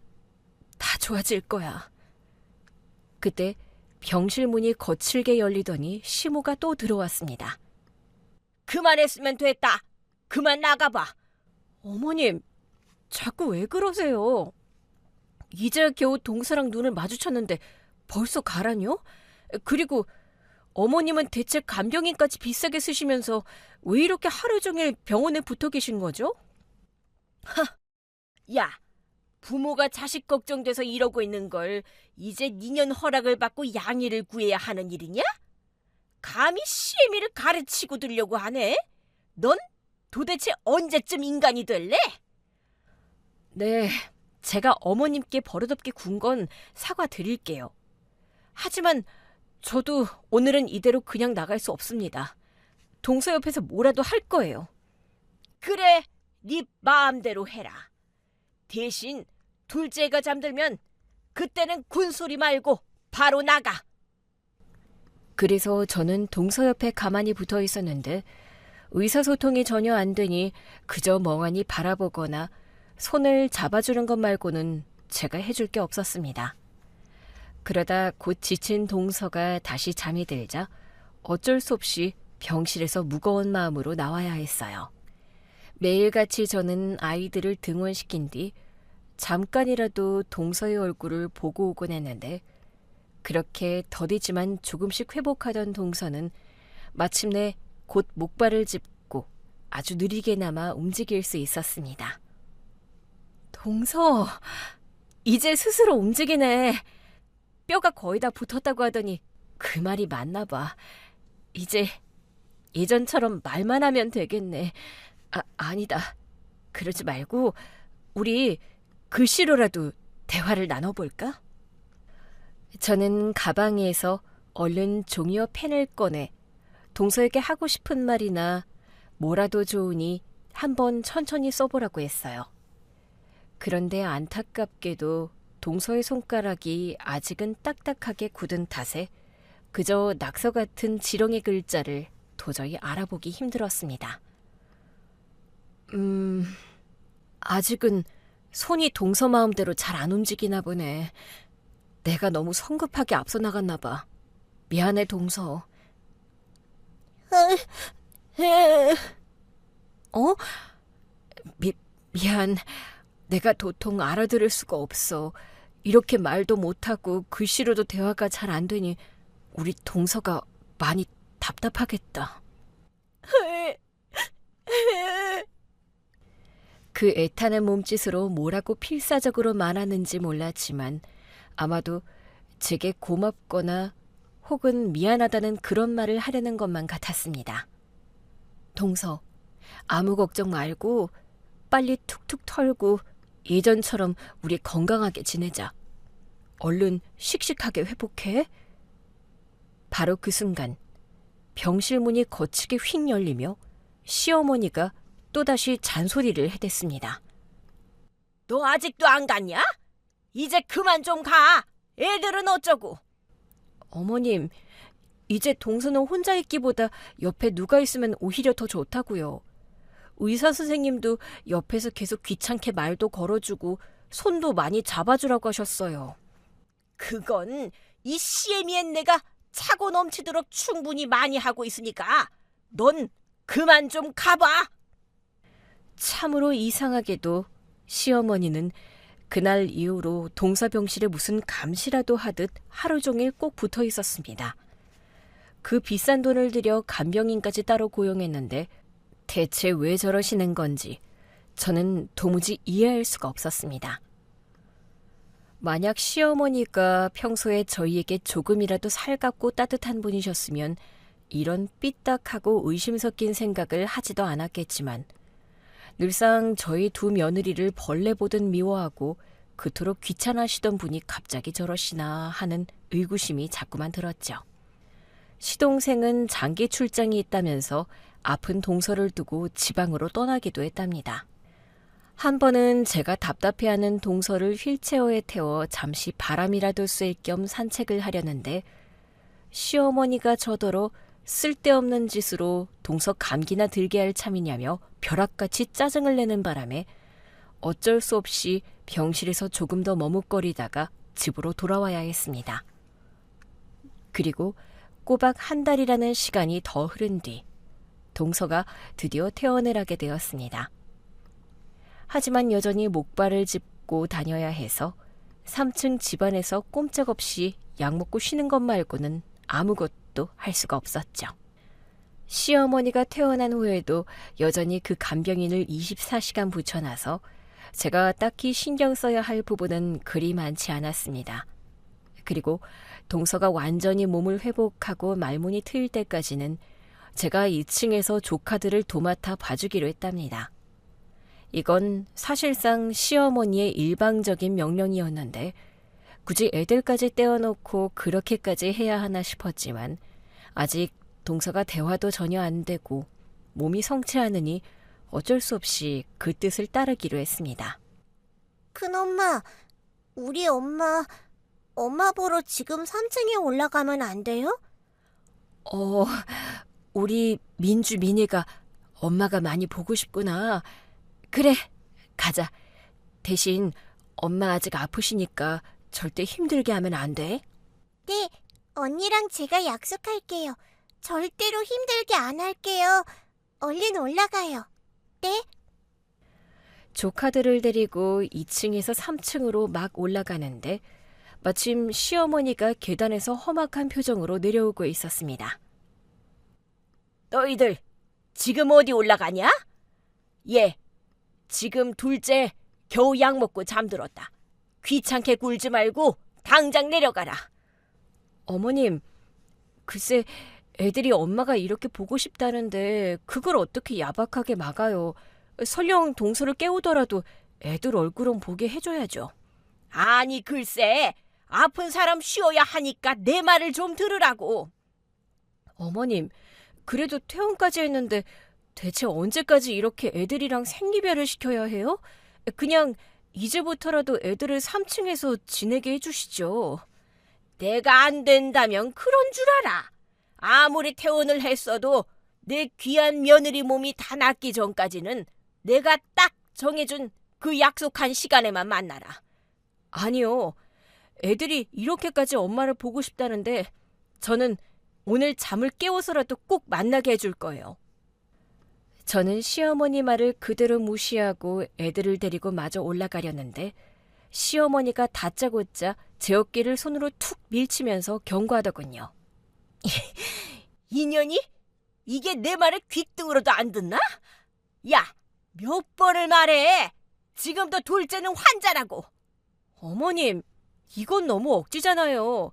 다 좋아질 거야. 그때 병실 문이 거칠게 열리더니 시모가 또 들어왔습니다. 그만했으면 됐다. 그만 나가봐. 어머님, 자꾸 왜 그러세요? 이제 겨우 동서랑 눈을 마주쳤는데 벌써 가라뇨? 그리고 어머님은 대체 간병인까지 비싸게 쓰시면서 왜 이렇게 하루 종일 병원에 붙어 계신 거죠? 야, 부모가 자식 걱정돼서 이러고 있는 걸 이제 니년 허락을 받고 양해를 구해야 하는 일이냐? 감히 시애미를 가르치고 들려고 하네? 넌 도대체 언제쯤 인간이 될래? 네, 제가 어머님께 버릇없게 군 건 사과드릴게요. 하지만 저도 오늘은 이대로 그냥 나갈 수 없습니다. 동서 옆에서 뭐라도 할 거예요. 그래, 네 마음대로 해라. 대신 둘째가 잠들면 그때는 군소리 말고 바로 나가. 그래서 저는 동서 옆에 가만히 붙어 있었는데 의사소통이 전혀 안 되니 그저 멍하니 바라보거나 손을 잡아주는 것 말고는 제가 해줄 게 없었습니다. 그러다 곧 지친 동서가 다시 잠이 들자 어쩔 수 없이 병실에서 무거운 마음으로 나와야 했어요. 매일같이 저는 아이들을 등원시킨 뒤 잠깐이라도 동서의 얼굴을 보고 오곤 했는데 그렇게 더디지만 조금씩 회복하던 동서는 마침내 곧 목발을 짚고 아주 느리게나마 움직일 수 있었습니다. 동서, 이제 스스로 움직이네. 뼈가 거의 다 붙었다고 하더니 그 말이 맞나 봐. 이제 예전처럼 말만 하면 되겠네. 아니다. 그러지 말고 우리 글씨로라도 대화를 나눠볼까? 저는 가방에서 얼른 종이와 펜을 꺼내 동서에게 하고 싶은 말이나 뭐라도 좋으니 한번 천천히 써보라고 했어요. 그런데 안타깝게도 동서의 손가락이 아직은 딱딱하게 굳은 탓에 그저 낙서 같은 지렁이 글자를 도저히 알아보기 힘들었습니다. 아직은 손이 동서 마음대로 잘 안 움직이나 보네. 내가 너무 성급하게 앞서 나갔나 봐. 미안해, 동서. 어? 미안. 내가 도통 알아들을 수가 없어. 이렇게 말도 못하고 글씨로도 대화가 잘 안 되니 우리 동서가 많이 답답하겠다. 그 애타는 몸짓으로 뭐라고 필사적으로 말하는지 몰랐지만 아마도 제게 고맙거나 혹은 미안하다는 그런 말을 하려는 것만 같았습니다. 동서, 아무 걱정 말고 빨리 툭툭 털고 예전처럼 우리 건강하게 지내자. 얼른 씩씩하게 회복해. 바로 그 순간 병실 문이 거치게 휙 열리며 시어머니가 또다시 잔소리를 해댔습니다. 너 아직도 안 갔냐? 이제 그만 좀 가. 애들은 어쩌고? 어머님, 이제 동서는 혼자 있기보다 옆에 누가 있으면 오히려 더 좋다고요. 의사 선생님도 옆에서 계속 귀찮게 말도 걸어주고 손도 많이 잡아주라고 하셨어요. 그건 이 시애미엔 내가 차고 넘치도록 충분히 많이 하고 있으니까 넌 그만 좀 가봐. 참으로 이상하게도 시어머니는 그날 이후로 동서병실에 무슨 감시라도 하듯 하루 종일 꼭 붙어 있었습니다. 그 비싼 돈을 들여 간병인까지 따로 고용했는데 대체 왜 저러시는 건지 저는 도무지 이해할 수가 없었습니다. 만약 시어머니가 평소에 저희에게 조금이라도 살갑고 따뜻한 분이셨으면 이런 삐딱하고 의심 섞인 생각을 하지도 않았겠지만 늘상 저희 두 며느리를 벌레 보듯 미워하고 그토록 귀찮아하시던 분이 갑자기 저러시나 하는 의구심이 자꾸만 들었죠. 시동생은 장기 출장이 있다면서 아픈 동서를 두고 지방으로 떠나기도 했답니다. 한 번은 제가 답답해하는 동서를 휠체어에 태워 잠시 바람이라도 쐴 겸 산책을 하려는데 시어머니가 저더러 쓸데없는 짓으로 동서 감기나 들게 할 참이냐며 벼락같이 짜증을 내는 바람에 어쩔 수 없이 병실에서 조금 더 머뭇거리다가 집으로 돌아와야 했습니다. 그리고 꼬박 한 달이라는 시간이 더 흐른 뒤 동서가 드디어 퇴원을 하게 되었습니다. 하지만 여전히 목발을 짚고 다녀야 해서 3층 집안에서 꼼짝없이 약 먹고 쉬는 것 말고는 아무것도 할 수가 없었죠. 시어머니가 퇴원한 후에도 여전히 그 간병인을 24시간 붙여놔서 제가 딱히 신경 써야 할 부분은 그리 많지 않았습니다. 그리고 동서가 완전히 몸을 회복하고 말문이 트일 때까지는 제가 2층에서 조카들을 도맡아 봐주기로 했답니다. 이건 사실상 시어머니의 일방적인 명령이었는데 굳이 애들까지 떼어놓고 그렇게까지 해야 하나 싶었지만 아직 동서가 대화도 전혀 안 되고 몸이 성취하느니 어쩔 수 없이 그 뜻을 따르기로 했습니다. 큰엄마, 우리 엄마 보러 지금 3층에 올라가면 안 돼요? 우리 민희가 엄마가 많이 보고 싶구나. 그래, 가자. 대신 엄마 아직 아프시니까 절대 힘들게 하면 안 돼. 네, 언니랑 제가 약속할게요. 절대로 힘들게 안 할게요. 얼른 올라가요. 네? 조카들을 데리고 2층에서 3층으로 막 올라가는데 마침 시어머니가 계단에서 험악한 표정으로 내려오고 있었습니다. 너희들 지금 어디 올라가냐? 예, 지금 둘째 겨우 약 먹고 잠들었다. 귀찮게 굴지 말고 당장 내려가라. 어머님, 글쎄 애들이 엄마가 이렇게 보고 싶다는데 그걸 어떻게 야박하게 막아요. 설령 동서를 깨우더라도 애들 얼굴은 보게 해줘야죠. 아니 글쎄, 아픈 사람 쉬어야 하니까 내 말을 좀 들으라고. 어머님, 그래도 퇴원까지 했는데 대체 언제까지 이렇게 애들이랑 생리별을 시켜야 해요? 그냥 이제부터라도 애들을 3층에서 지내게 해주시죠. 내가 안 된다면 그런 줄 알아. 아무리 퇴원을 했어도 내 귀한 며느리 몸이 다 낫기 전까지는 내가 딱 정해준 그 약속한 시간에만 만나라. 아니요. 애들이 이렇게까지 엄마를 보고 싶다는데 저는 오늘 잠을 깨워서라도 꼭 만나게 해줄 거예요. 저는 시어머니 말을 그대로 무시하고 애들을 데리고 마저 올라가려는데 시어머니가 다짜고짜 제 어깨를 손으로 툭 밀치면서 경고하더군요. 인연이? 이게 내 말을 귓등으로도 안 듣나? 야, 몇 번을 말해. 지금도 둘째는 환자라고. 어머님, 이건 너무 억지잖아요.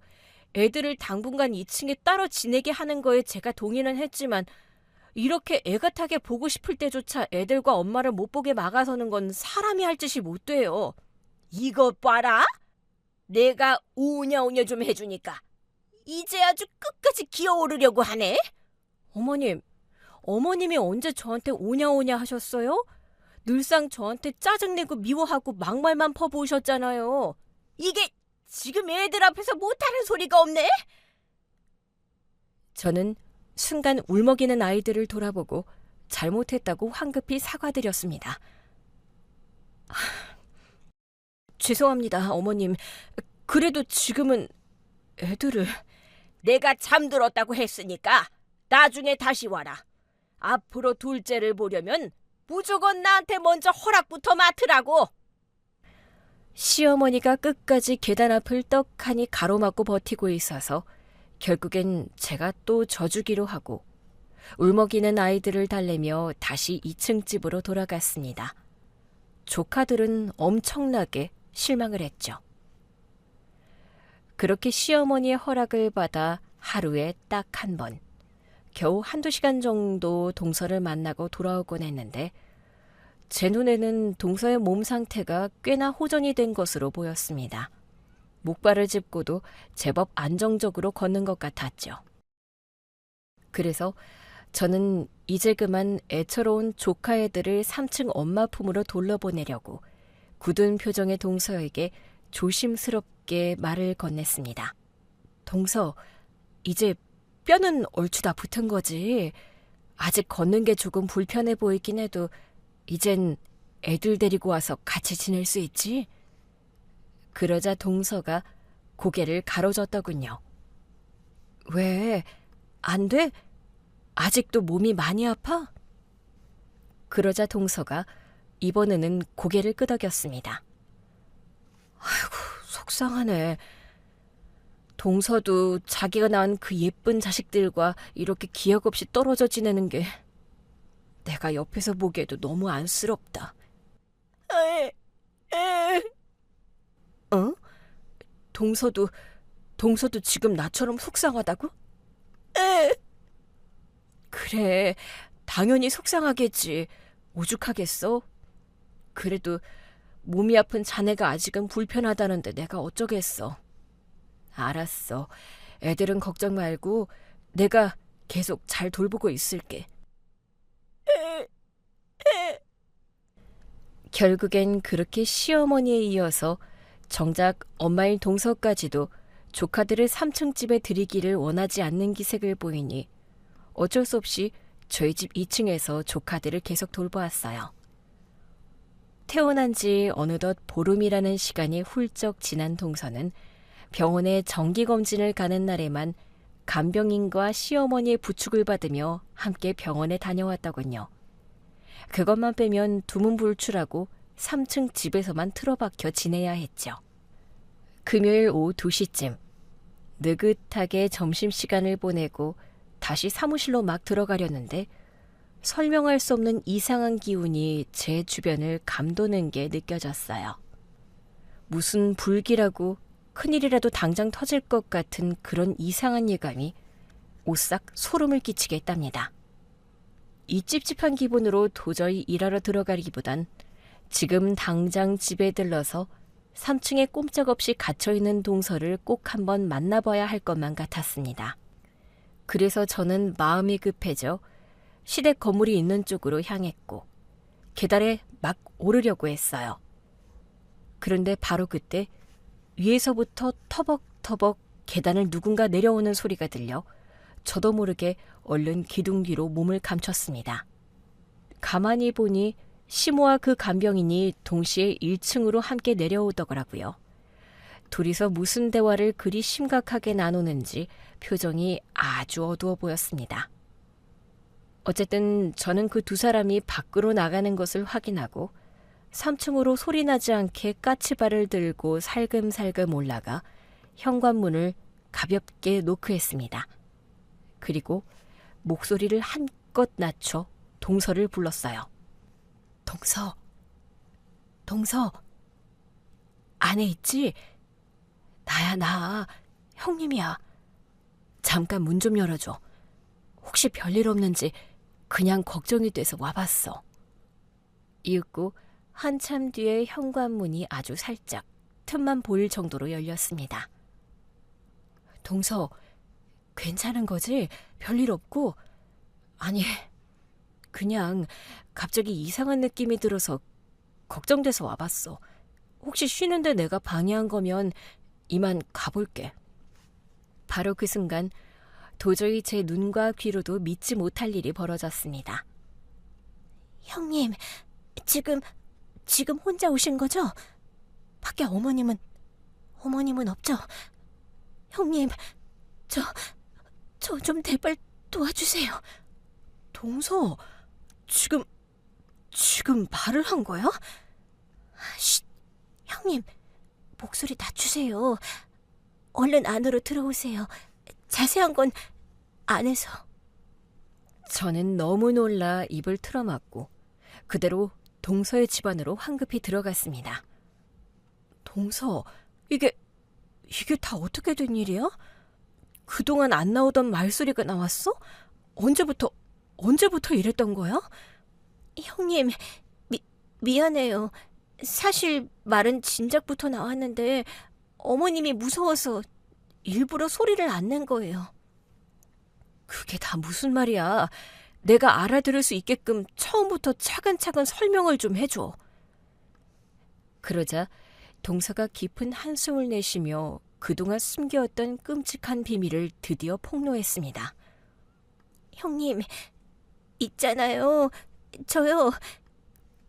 애들을 당분간 2층에 따로 지내게 하는 거에 제가 동의는 했지만 이렇게 애같하게 보고 싶을 때조차 애들과 엄마를 못 보게 막아서는 건 사람이 할 짓이 못 돼요. 이것 봐라. 내가 우냐우냐 좀 해주니까 이제 아주 끝까지 기어오르려고 하네. 어머님, 어머님이 언제 저한테 오냐오냐 하셨어요? 늘상 저한테 짜증내고 미워하고 막말만 퍼부으셨잖아요. 이게 지금 애들 앞에서 못하는 소리가 없네. 저는 순간 울먹이는 아이들을 돌아보고 잘못했다고 황급히 사과드렸습니다. 죄송합니다, 어머님. 그래도 지금은 애들을... 내가 잠들었다고 했으니까 나중에 다시 와라. 앞으로 둘째를 보려면 무조건 나한테 먼저 허락부터 맡으라고. 시어머니가 끝까지 계단 앞을 떡하니 가로막고 버티고 있어서 결국엔 제가 또 져주기로 하고 울먹이는 아이들을 달래며 다시 2층 집으로 돌아갔습니다. 조카들은 엄청나게 실망을 했죠. 그렇게 시어머니의 허락을 받아 하루에 딱 한 번, 겨우 1~2시간 정도 동서를 만나고 돌아오곤 했는데 제 눈에는 동서의 몸 상태가 꽤나 호전이 된 것으로 보였습니다. 목발을 짚고도 제법 안정적으로 걷는 것 같았죠. 그래서 저는 이제 그만 애처로운 조카 애들을 3층 엄마 품으로 돌려보내려고 굳은 표정의 동서에게 조심스럽게 말을 건넸습니다. 동서, 이제 뼈는 얼추 다 붙은 거지. 아직 걷는 게 조금 불편해 보이긴 해도 이젠 애들 데리고 와서 같이 지낼 수 있지? 그러자 동서가 고개를 가로젓더군요. 왜? 안 돼? 아직도 몸이 많이 아파? 그러자 동서가 이번에는 고개를 끄덕였습니다. 아이고, 속상하네. 동서도 자기가 낳은 그 예쁜 자식들과 이렇게 기약 없이 떨어져 지내는 게 내가 옆에서 보기에도 너무 안쓰럽다. 어? 동서도 지금 나처럼 속상하다고? 그래, 당연히 속상하겠지. 오죽하겠어? 그래도 몸이 아픈 자네가 아직은 불편하다는데 내가 어쩌겠어. 알았어. 애들은 걱정 말고 내가 계속 잘 돌보고 있을게. 결국엔 그렇게 시어머니에 이어서 정작 엄마인 동서까지도 조카들을 3층 집에 들이기를 원하지 않는 기색을 보이니 어쩔 수 없이 저희 집 2층에서 조카들을 계속 돌보았어요. 태어난 지 어느덧 보름이라는 시간이 훌쩍 지난 동서는 병원에 정기검진을 가는 날에만 간병인과 시어머니의 부축을 받으며 함께 병원에 다녀왔더군요. 그것만 빼면 두문불출하고 3층 집에서만 틀어박혀 지내야 했죠. 금요일 오후 2시쯤 느긋하게 점심시간을 보내고 다시 사무실로 막 들어가려는데 설명할 수 없는 이상한 기운이 제 주변을 감도는 게 느껴졌어요. 무슨 불길하고 큰일이라도 당장 터질 것 같은 그런 이상한 예감이 오싹 소름을 끼치게 했답니다. 이 찝찝한 기분으로 도저히 일하러 들어가기보단 지금 당장 집에 들러서 3층에 꼼짝없이 갇혀있는 동서를 꼭 한번 만나봐야 할 것만 같았습니다. 그래서 저는 마음이 급해져 시댁 건물이 있는 쪽으로 향했고 계단에 막 오르려고 했어요. 그런데 바로 그때 위에서부터 터벅터벅 계단을 누군가 내려오는 소리가 들려 저도 모르게 얼른 기둥 뒤로 몸을 감췄습니다. 가만히 보니 시모와 그 간병인이 동시에 1층으로 함께 내려오더라고요. 둘이서 무슨 대화를 그리 심각하게 나누는지 표정이 아주 어두워 보였습니다. 어쨌든 저는 그 두 사람이 밖으로 나가는 것을 확인하고 3층으로 소리나지 않게 까치발을 들고 살금살금 올라가 현관문을 가볍게 노크했습니다. 그리고 목소리를 한껏 낮춰 동서를 불렀어요. 동서, 안에 있지? 나야, 나. 형님이야. 잠깐 문 좀 열어줘. 혹시 별일 없는지 그냥 걱정이 돼서 와봤어. 이윽고 한참 뒤에 현관문이 아주 살짝 틈만 보일 정도로 열렸습니다. 동서, 괜찮은 거지? 별일 없고? 아니, 그냥 갑자기 이상한 느낌이 들어서 걱정돼서 와봤어. 혹시 쉬는데 내가 방해한 거면 이만 가볼게. 바로 그 순간 도저히 제 눈과 귀로도 믿지 못할 일이 벌어졌습니다. 형님, 지금 혼자 오신 거죠? 밖에 어머님은 없죠? 형님, 저 좀 제발 도와주세요. 동서, 지금 말을 한 거야? 쉿, 형님, 목소리 낮추세요. 얼른 안으로 들어오세요. 자세한 건 안에서. 저는 너무 놀라 입을 틀어막고 그대로 동서의 집안으로 황급히 들어갔습니다. 동서, 이게 다 어떻게 된 일이야? 그동안 안 나오던 말소리가 나왔어? 언제부터 이랬던 거야? 형님, 미안해요. 사실 말은 진작부터 나왔는데 어머님이 무서워서 일부러 소리를 안 낸 거예요. 그게 다 무슨 말이야? 내가 알아들을 수 있게끔 처음부터 차근차근 설명을 좀 해줘. 그러자 동서가 깊은 한숨을 내쉬며 그동안 숨겨왔던 끔찍한 비밀을 드디어 폭로했습니다. 형님, 있잖아요. 저요.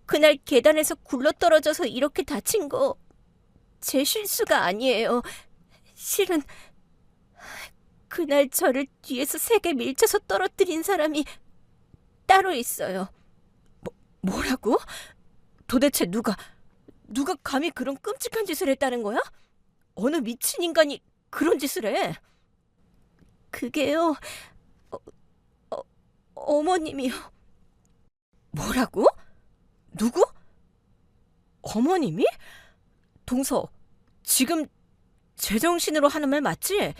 그날 계단에서 굴러떨어져서 이렇게 다친 거 제 실수가 아니에요. 실은 그날 저를 뒤에서 세게 밀쳐서 떨어뜨린 사람이 따로 있어요. 뭐라고? 도대체 누가 감히 그런 끔찍한 짓을 했다는 거야? 어느 미친 인간이 그런 짓을 해? 그게요, 어머님이요. 뭐라고? 누구? 어머님이? 동서, 지금 제정신으로 하는 말 맞지?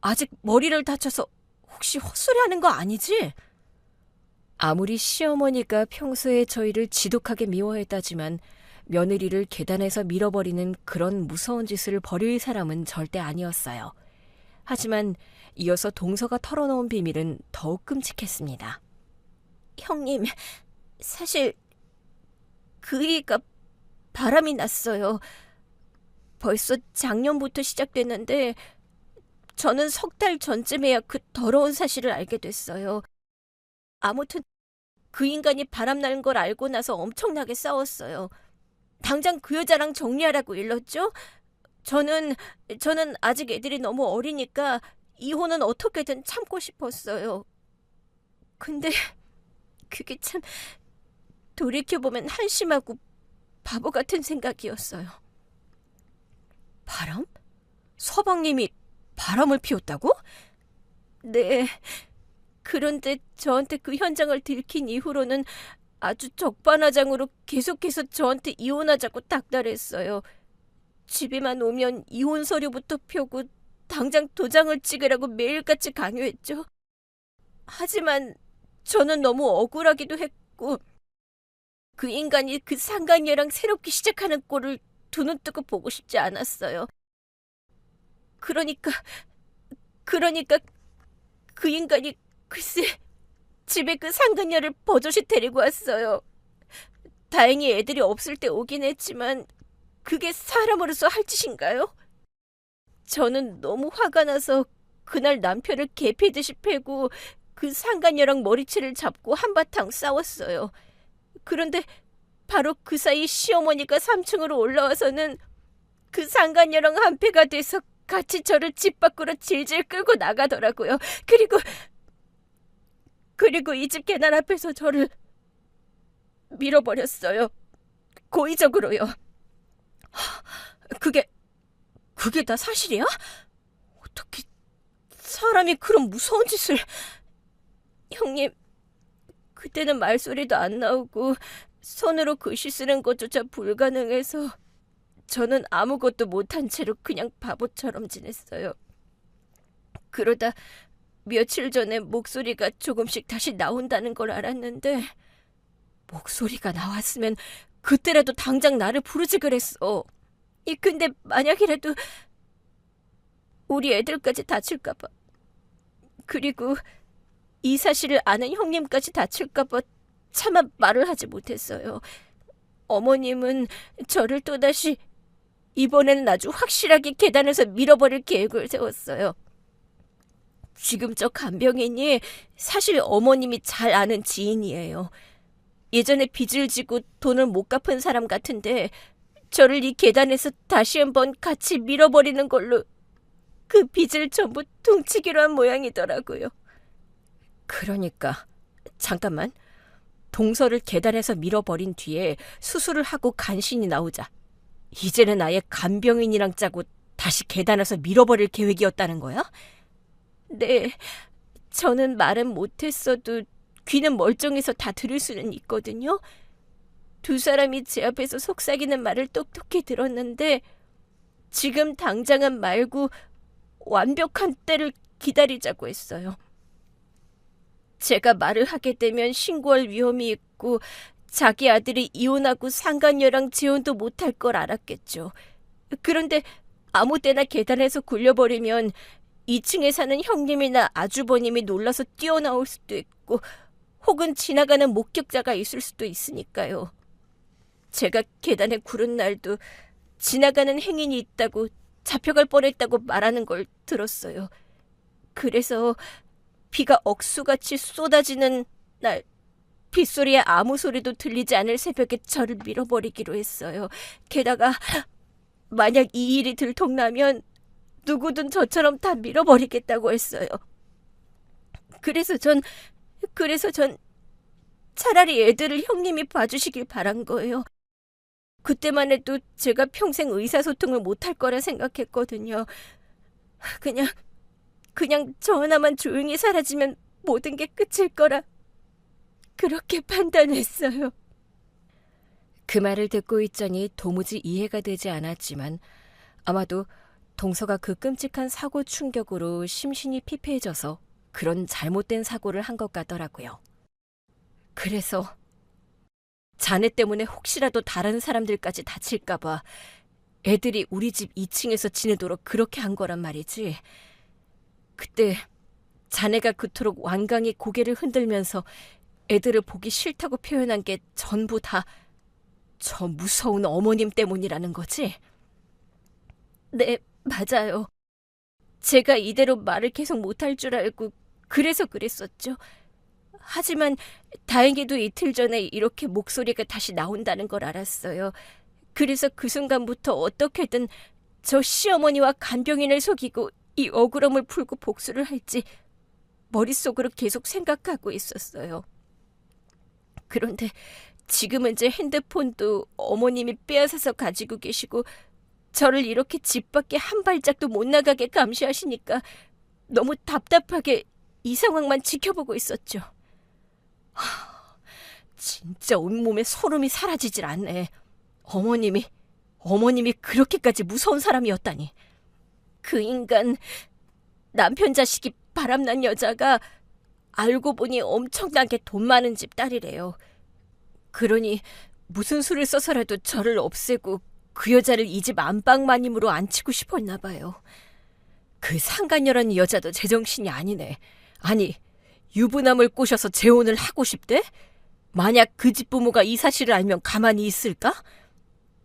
아직 머리를 다쳐서 혹시 헛소리하는 거 아니지? 아무리 시어머니가 평소에 저희를 지독하게 미워했다지만 며느리를 계단에서 밀어버리는 그런 무서운 짓을 벌일 사람은 절대 아니었어요. 하지만 이어서 동서가 털어놓은 비밀은 더욱 끔찍했습니다. 형님, 사실 그 일가 바람이 났어요. 벌써 작년부터 시작됐는데 저는 석 달 전쯤에야 그 더러운 사실을 알게 됐어요. 아무튼 그 인간이 바람나는 걸 알고 나서 엄청나게 싸웠어요. 당장 그 여자랑 정리하라고 일렀죠. 저는 아직 애들이 너무 어리니까 이혼은 어떻게든 참고 싶었어요. 근데 그게 참 돌이켜보면 한심하고 바보 같은 생각이었어요. 바람? 서방님이 바람을 피웠다고? 네. 그런데 저한테 그 현장을 들킨 이후로는 아주 적반하장으로 계속해서 저한테 이혼하자고 닥달했어요. 집에만 오면 이혼 서류부터 펴고 당장 도장을 찍으라고 매일같이 강요했죠. 하지만 저는 너무 억울하기도 했고 그 인간이 그 상간녀랑 새롭게 시작하는 꼴을 두 눈 뜨고 보고 싶지 않았어요. 그러니까 그 인간이 글쎄 집에 그 상간녀를 버젓이 데리고 왔어요. 다행히 애들이 없을 때 오긴 했지만 그게 사람으로서 할 짓인가요? 저는 너무 화가 나서 그날 남편을 개패듯이 패고 그 상간녀랑 머리채를 잡고 한바탕 싸웠어요. 그런데 바로 그 사이 시어머니가 3층으로 올라와서는 그 상간녀랑 한패가 돼서 같이 저를 집 밖으로 질질 끌고 나가더라고요. 그리고 이 집 계단 앞에서 저를 밀어버렸어요. 고의적으로요. 그게 다 사실이야? 어떻게 사람이 그런 무서운 짓을... 형님, 그때는 말소리도 안 나오고 손으로 글씨 쓰는 것조차 불가능해서 저는 아무것도 못한 채로 그냥 바보처럼 지냈어요. 그러다 며칠 전에 목소리가 조금씩 다시 나온다는 걸 알았는데, 목소리가 나왔으면 그때라도 당장 나를 부르지 그랬어. 근데 만약이라도 우리 애들까지 다칠까봐, 그리고 이 사실을 아는 형님까지 다칠까봐 차마 말을 하지 못했어요. 어머님은 저를 또다시 이번에는 아주 확실하게 계단에서 밀어버릴 계획을 세웠어요. 지금 저 간병인이 사실 어머님이 잘 아는 지인이에요. 예전에 빚을 지고 돈을 못 갚은 사람 같은데 저를 이 계단에서 다시 한번 같이 밀어버리는 걸로 그 빚을 전부 퉁치기로 한 모양이더라고요. 그러니까 잠깐만, 동서를 계단에서 밀어버린 뒤에 수술을 하고 간신히 나오자 이제는 아예 간병인이랑 짜고 다시 계단에서 밀어버릴 계획이었다는 거야? 네, 저는 말은 못했어도 귀는 멀쩡해서 다 들을 수는 있거든요. 두 사람이 제 앞에서 속삭이는 말을 똑똑히 들었는데 지금 당장은 말고 완벽한 때를 기다리자고 했어요. 제가 말을 하게 되면 신고할 위험이 있고 자기 아들이 이혼하고 상간녀랑 재혼도 못할 걸 알았겠죠. 그런데 아무 때나 계단에서 굴려버리면 2층에 사는 형님이나 아주버님이 놀라서 뛰어나올 수도 있고 혹은 지나가는 목격자가 있을 수도 있으니까요. 제가 계단에 구른 날도 지나가는 행인이 있다고 잡혀갈 뻔했다고 말하는 걸 들었어요. 그래서 비가 억수같이 쏟아지는 날, 빗소리에 아무 소리도 들리지 않을 새벽에 저를 밀어버리기로 했어요. 게다가 만약 이 일이 들통나면 누구든 저처럼 다 밀어버리겠다고 했어요. 그래서 전 차라리 애들을 형님이 봐주시길 바란 거예요. 그때만 해도 제가 평생 의사소통을 못할 거라 생각했거든요. 그냥 저 하나만 조용히 사라지면 모든 게 끝일 거라 그렇게 판단했어요. 그 말을 듣고 있자니 도무지 이해가 되지 않았지만 아마도 동서가 그 끔찍한 사고 충격으로 심신이 피폐해져서 그런 잘못된 사고를 한 것 같더라고요. 그래서 자네 때문에 혹시라도 다른 사람들까지 다칠까봐 애들이 우리 집 2층에서 지내도록 그렇게 한 거란 말이지. 그때 자네가 그토록 완강히 고개를 흔들면서 애들을 보기 싫다고 표현한 게 전부 다 저 무서운 어머님 때문이라는 거지? 네, 맞아요. 제가 이대로 말을 계속 못할 줄 알고 그래서 그랬었죠. 하지만 다행히도 이틀 전에 이렇게 목소리가 다시 나온다는 걸 알았어요. 그래서 그 순간부터 어떻게든 저 시어머니와 간병인을 속이고 이 억울함을 풀고 복수를 할지 머릿속으로 계속 생각하고 있었어요. 그런데 지금은 제 핸드폰도 어머님이 빼앗아서 가지고 계시고 저를 이렇게 집 밖에 한 발짝도 못 나가게 감시하시니까 너무 답답하게 이 상황만 지켜보고 있었죠. 진짜 온몸에 소름이 사라지질 않네. 어머님이 그렇게까지 무서운 사람이었다니. 그 인간, 남편 자식이 바람난 여자가 알고 보니 엄청나게 돈 많은 집 딸이래요. 그러니 무슨 수를 써서라도 저를 없애고 그 여자를 이 집 안방마님으로 앉히고 싶었나 봐요. 그 상간녀라는 여자도 제정신이 아니네. 아니, 유부남을 꼬셔서 재혼을 하고 싶대? 만약 그 집 부모가 이 사실을 알면 가만히 있을까?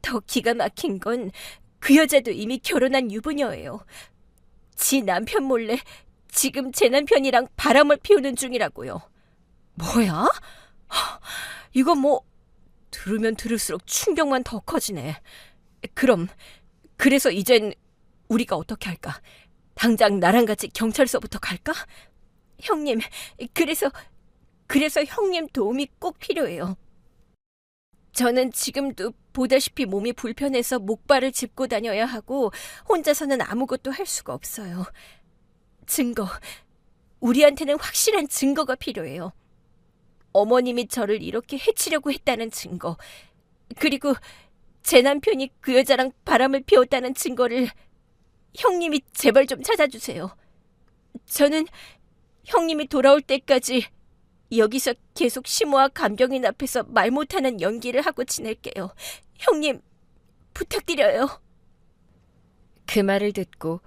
더 기가 막힌 건 그 여자도 이미 결혼한 유부녀예요. 지 남편 몰래 지금 제 남편이랑 바람을 피우는 중이라고요. 뭐야? 이거 들으면 들을수록 충격만 더 커지네. 그래서 이젠 우리가 어떻게 할까? 당장 나랑 같이 경찰서부터 갈까? 형님, 그래서 형님 도움이 꼭 필요해요. 저는 지금도 보다시피 몸이 불편해서 목발을 짚고 다녀야 하고 혼자서는 아무것도 할 수가 없어요. 우리한테는 확실한 증거가 필요해요. 어머님이 저를 이렇게 해치려고 했다는 증거, 그리고 제 남편이 그 여자랑 바람을 피웠다는 증거를 형님이 제발 좀 찾아주세요. 저는 형님이 돌아올 때까지 여기서 계속 시모와 간병인 앞에서 말 못하는 연기를 하고 지낼게요. 형님, 부탁드려요. 그 말을 듣고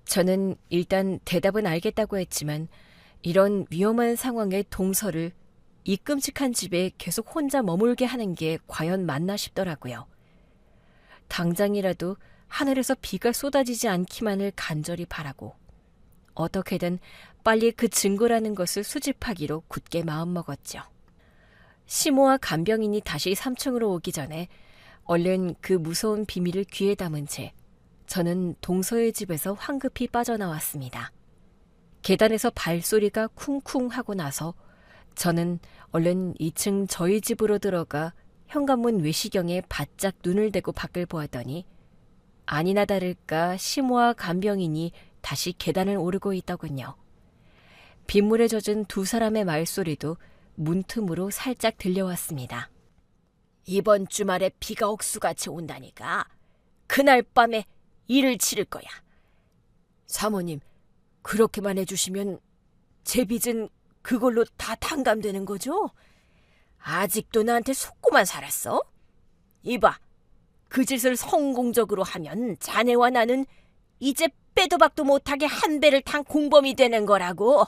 저는 일단 대답은 알겠다고 했지만 이런 위험한 상황에 동서를 이 끔찍한 집에 계속 혼자 머물게 하는 게 과연 맞나 싶더라고요. 당장이라도 하늘에서 비가 쏟아지지 않기만을 간절히 바라고 어떻게든 빨리 그 증거라는 것을 수집하기로 굳게 마음먹었죠. 시모와 간병인이 다시 3층으로 오기 전에 얼른 그 무서운 비밀을 귀에 담은 채 저는 동서의 집에서 황급히 빠져나왔습니다. 계단에서 발소리가 쿵쿵 하고 나서 저는 얼른 2층 저희 집으로 들어가 현관문 외시경에 바짝 눈을 대고 밖을 보았더니 아니나 다를까 시모와 간병인이 다시 계단을 오르고 있더군요. 빗물에 젖은 두 사람의 말소리도 문틈으로 살짝 들려왔습니다. 이번 주말에 비가 억수같이 온다니까 그날 밤에 일을 치를 거야. 사모님, 그렇게만 해주시면 제 빚은 그걸로 다 탕감되는 거죠? 아직도 나한테 속고만 살았어? 이봐, 그 짓을 성공적으로 하면 자네와 나는 이제 빼도 박도 못하게 한 배를 탄 공범이 되는 거라고.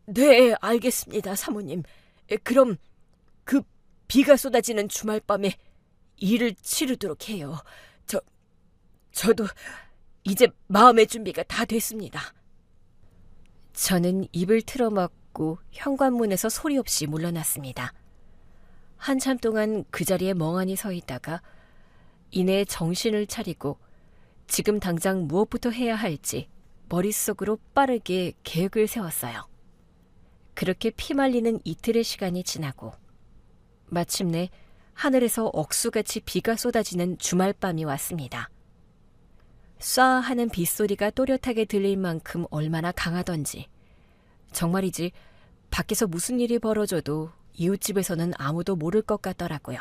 네, 알겠습니다, 사모님. 그럼 그 비가 쏟아지는 주말 밤에 일을 치르도록 해요. 저도 이제 마음의 준비가 다 됐습니다. 저는 입을 틀어막고 현관문에서 소리 없이 물러났습니다. 한참 동안 그 자리에 멍하니 서 있다가 이내 정신을 차리고 지금 당장 무엇부터 해야 할지 머릿속으로 빠르게 계획을 세웠어요. 그렇게 피말리는 이틀의 시간이 지나고 마침내 하늘에서 억수같이 비가 쏟아지는 주말밤이 왔습니다. 쏴 하는 빗소리가 또렷하게 들릴 만큼 얼마나 강하던지 정말이지 밖에서 무슨 일이 벌어져도 이웃집에서는 아무도 모를 것 같더라고요.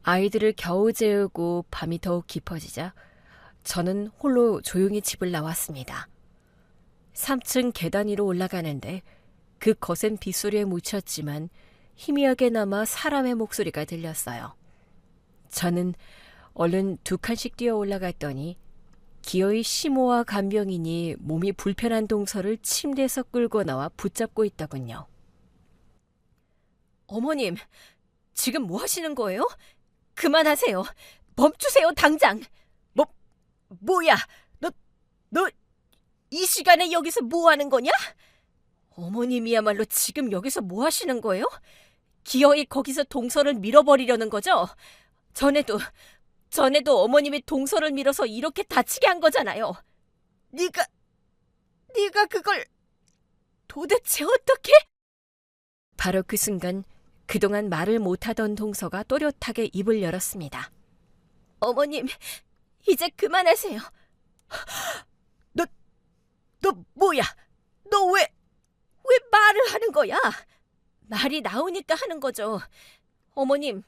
아이들을 겨우 재우고 밤이 더욱 깊어지자 저는 홀로 조용히 집을 나왔습니다. 3층 계단 위로 올라가는데 그 거센 빗소리에 묻혔지만 희미하게 남아 사람의 목소리가 들렸어요. 저는 얼른 2칸씩 뛰어 올라갔더니 기어이 시모와 간병인이 몸이 불편한 동서를 침대에서 끌고 나와 붙잡고 있더군요. 어머님, 지금 뭐 하시는 거예요? 그만하세요. 멈추세요, 당장. 뭐야? 너 이 시간에 여기서 뭐 하는 거냐? 어머님이야말로 지금 여기서 뭐 하시는 거예요? 기어이 거기서 동서를 밀어버리려는 거죠? 전에도 어머님이 동서를 밀어서 이렇게 다치게 한 거잖아요. 네가 그걸 도대체 어떻게? 바로 그 순간 그동안 말을 못하던 동서가 또렷하게 입을 열었습니다. 어머님, 이제 그만하세요. 너 뭐야? 너 왜 말을 하는 거야? 말이 나오니까 하는 거죠. 어머님,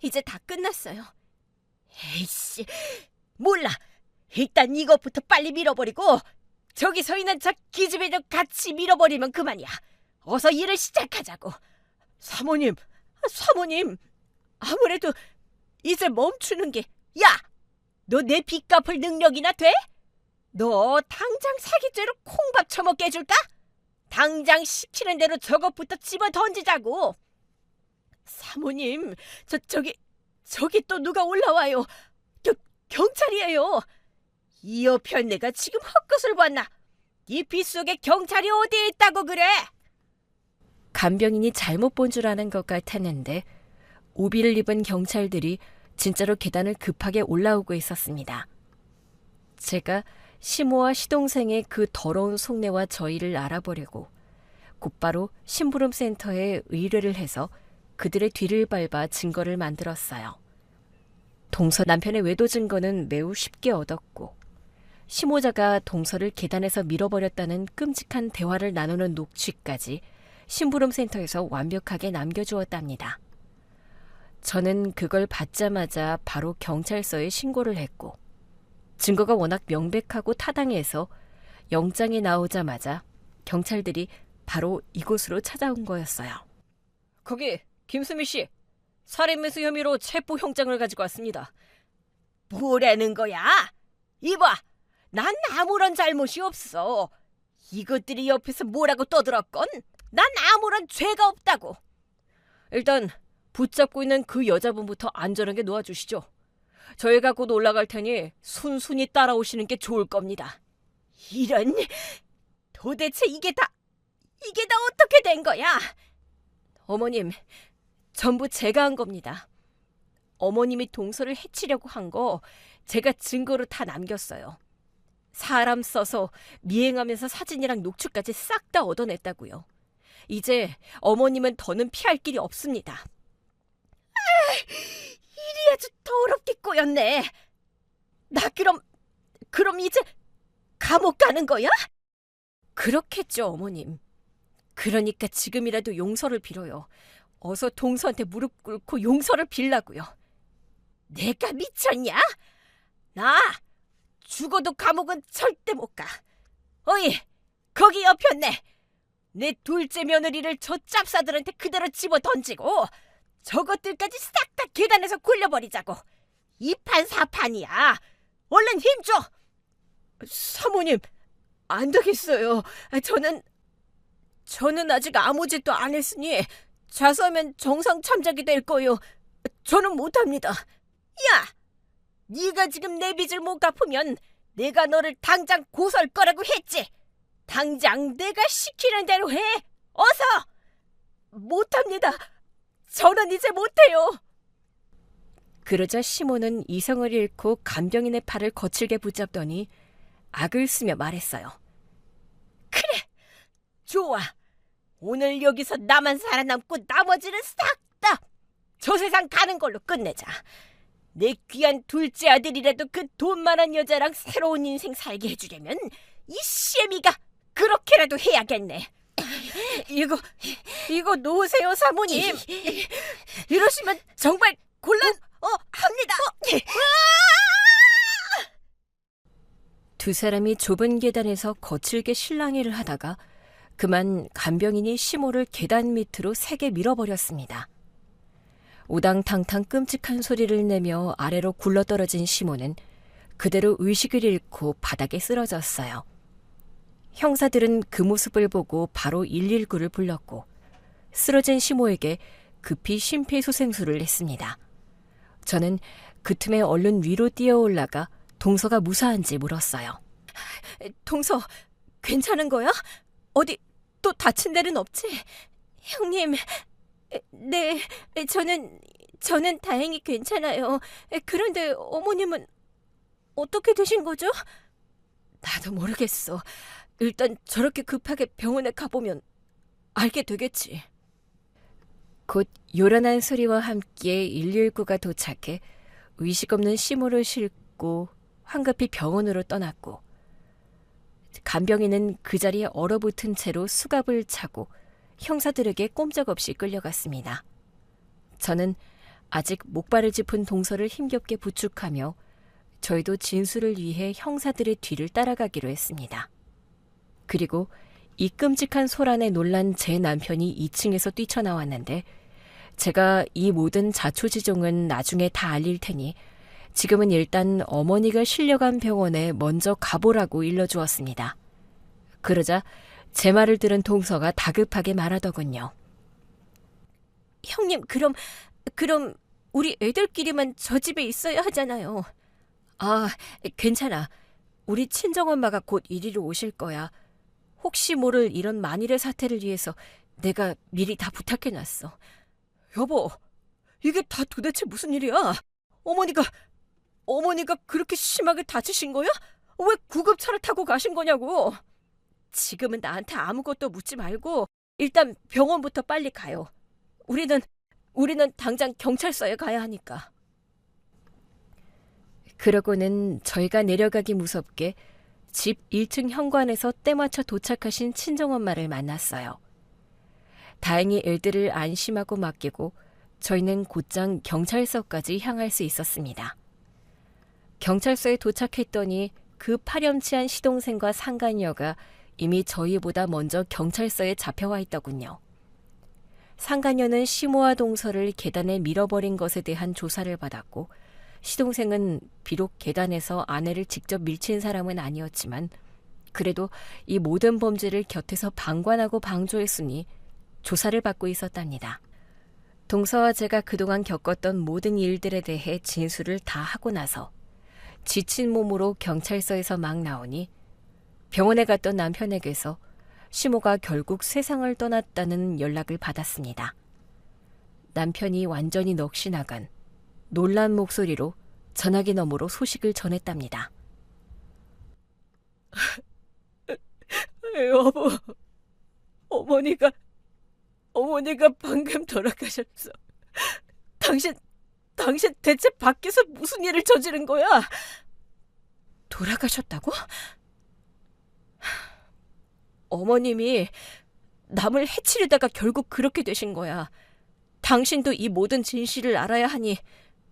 이제 다 끝났어요. 에이씨, 몰라. 일단 이것부터 빨리 밀어버리고 저기 서 있는 저 기집애도 같이 밀어버리면 그만이야. 어서 일을 시작하자고. 사모님, 아무래도 이제 멈추는 게. 야, 너 내 빚 갚을 능력이나 돼? 너 당장 사기죄로 콩밥 처먹게 해줄까? 당장 시키는 대로 저것부터 집어 던지자고. 사모님, 저기 또 누가 올라와요. 경찰이에요. 이 여편 내가 지금 헛것을 봤나? 이 빗속에 경찰이 어디에 있다고 그래? 간병인이 잘못 본 줄 아는 것 같았는데 우비를 입은 경찰들이 진짜로 계단을 급하게 올라오고 있었습니다. 제가 시모와 시동생의 그 더러운 속내와 저희를 알아보려고 곧바로 심부름센터에 의뢰를 해서 그들의 뒤를 밟아 증거를 만들었어요. 동서 남편의 외도 증거는 매우 쉽게 얻었고 시모자가 동서를 계단에서 밀어버렸다는 끔찍한 대화를 나누는 녹취까지 심부름센터에서 완벽하게 남겨주었답니다. 저는 그걸 받자마자 바로 경찰서에 신고를 했고 증거가 워낙 명백하고 타당해서 영장이 나오자마자 경찰들이 바로 이곳으로 찾아온 거였어요. 거기 김수미 씨, 살인미수 혐의로 체포영장을 가지고 왔습니다. 뭐라는 거야? 이봐, 난 아무런 잘못이 없어. 이것들이 옆에서 뭐라고 떠들었건 난 아무런 죄가 없다고. 일단 붙잡고 있는 그 여자분부터 안전하게 놓아주시죠. 저희가 곧 올라갈 테니 순순히 따라오시는 게 좋을 겁니다. 이런, 도대체 이게 다 어떻게 된 거야? 어머님, 전부 제가 한 겁니다. 어머님이 동서를 해치려고 한 거 제가 증거로 다 남겼어요. 사람 써서 미행하면서 사진이랑 녹취까지 싹 다 얻어냈다고요. 이제 어머님은 더는 피할 길이 없습니다. 일이 아주 더럽게 꼬였네. 나 그럼 이제 감옥 가는 거야? 그렇겠죠, 어머님. 그러니까 지금이라도 용서를 빌어요. 어서 동서한테 무릎 꿇고 용서를 빌라고요. 내가 미쳤냐? 나 죽어도 감옥은 절대 못 가. 어이, 거기 여편네. 내 둘째 며느리를 저 짭사들한테 그대로 집어 던지고 저것들까지 싹 다 계단에서 굴려버리자고. 이판사판이야. 얼른 힘줘. 사모님, 안 되겠어요. 저는 아직 아무 짓도 안 했으니 자수하면 정상 참작이 될 거요. 저는 못합니다. 야, 네가 지금 내 빚을 못 갚으면 내가 너를 당장 고소할 거라고 했지. 당장 내가 시키는 대로 해. 어서. 못합니다. 저는 이제 못해요. 그러자 시모는 이성을 잃고 간병인의 팔을 거칠게 붙잡더니 악을 쓰며 말했어요. 그래, 좋아. 오늘 여기서 나만 살아남고 나머지는 싹 다 저 세상 가는 걸로 끝내자. 내 귀한 둘째 아들이라도 그 돈 많은 여자랑 새로운 인생 살게 해주려면 이 씨애미가 그렇게라도 해야겠네. 이거 놓으세요, 사모님. 이러시면 정말 합니다. 두 사람이 좁은 계단에서 거칠게 실랑이를 하다가 그만 간병인이 시모를 계단 밑으로 세게 밀어버렸습니다. 우당탕탕 끔찍한 소리를 내며 아래로 굴러떨어진 시모는 그대로 의식을 잃고 바닥에 쓰러졌어요. 형사들은 그 모습을 보고 바로 119를 불렀고 쓰러진 시모에게 급히 심폐소생술을 했습니다. 저는 그 틈에 얼른 위로 뛰어올라가 동서가 무사한지 물었어요. 동서, 괜찮은 거야? 어디 또 다친 데는 없지? 형님, 네, 저는 다행히 괜찮아요. 그런데 어머님은 어떻게 되신 거죠? 나도 모르겠어. 일단 저렇게 급하게 병원에 가보면 알게 되겠지. 곧 요란한 소리와 함께 119가 도착해 의식 없는 시모를 싣고 황급히 병원으로 떠났고 간병인은 그 자리에 얼어붙은 채로 수갑을 차고 형사들에게 꼼짝없이 끌려갔습니다. 저는 아직 목발을 짚은 동서를 힘겹게 부축하며 저희도 진술을 위해 형사들의 뒤를 따라가기로 했습니다. 그리고 이 끔찍한 소란에 놀란 제 남편이 2층에서 뛰쳐나왔는데 제가 이 모든 자초지종은 나중에 다 알릴 테니 지금은 일단 어머니가 실려간 병원에 먼저 가보라고 일러주었습니다. 그러자 제 말을 들은 동서가 다급하게 말하더군요. 형님, 그럼 우리 애들끼리만 저 집에 있어야 하잖아요. 아, 괜찮아. 우리 친정엄마가 곧 이리로 오실 거야. 혹시 모를 이런 만일의 사태를 위해서 내가 미리 다 부탁해놨어. 여보, 이게 다 도대체 무슨 일이야? 어머니가 그렇게 심하게 다치신 거야? 왜 구급차를 타고 가신 거냐고? 지금은 나한테 아무것도 묻지 말고 일단 병원부터 빨리 가요. 우리는 당장 경찰서에 가야 하니까. 그러고는 저희가 내려가기 무섭게 집 1층 현관에서 때맞춰 도착하신 친정엄마를 만났어요. 다행히 애들을 안심하고 맡기고 저희는 곧장 경찰서까지 향할 수 있었습니다. 경찰서에 도착했더니 그 파렴치한 시동생과 상간녀가 이미 저희보다 먼저 경찰서에 잡혀와 있더군요. 상간녀는 시모와 동서를 계단에 밀어버린 것에 대한 조사를 받았고, 시동생은 비록 계단에서 아내를 직접 밀친 사람은 아니었지만 그래도 이 모든 범죄를 곁에서 방관하고 방조했으니 조사를 받고 있었답니다. 동서와 제가 그동안 겪었던 모든 일들에 대해 진술을 다 하고 나서 지친 몸으로 경찰서에서 막 나오니 병원에 갔던 남편에게서 시모가 결국 세상을 떠났다는 연락을 받았습니다. 남편이 완전히 넋이 나간 놀란 목소리로 전화기 너머로 소식을 전했답니다. 여보, 어머니가 방금 돌아가셨어. 당신 대체 밖에서 무슨 일을 저지른 거야? 돌아가셨다고? 어머님이 남을 해치려다가 결국 그렇게 되신 거야. 당신도 이 모든 진실을 알아야 하니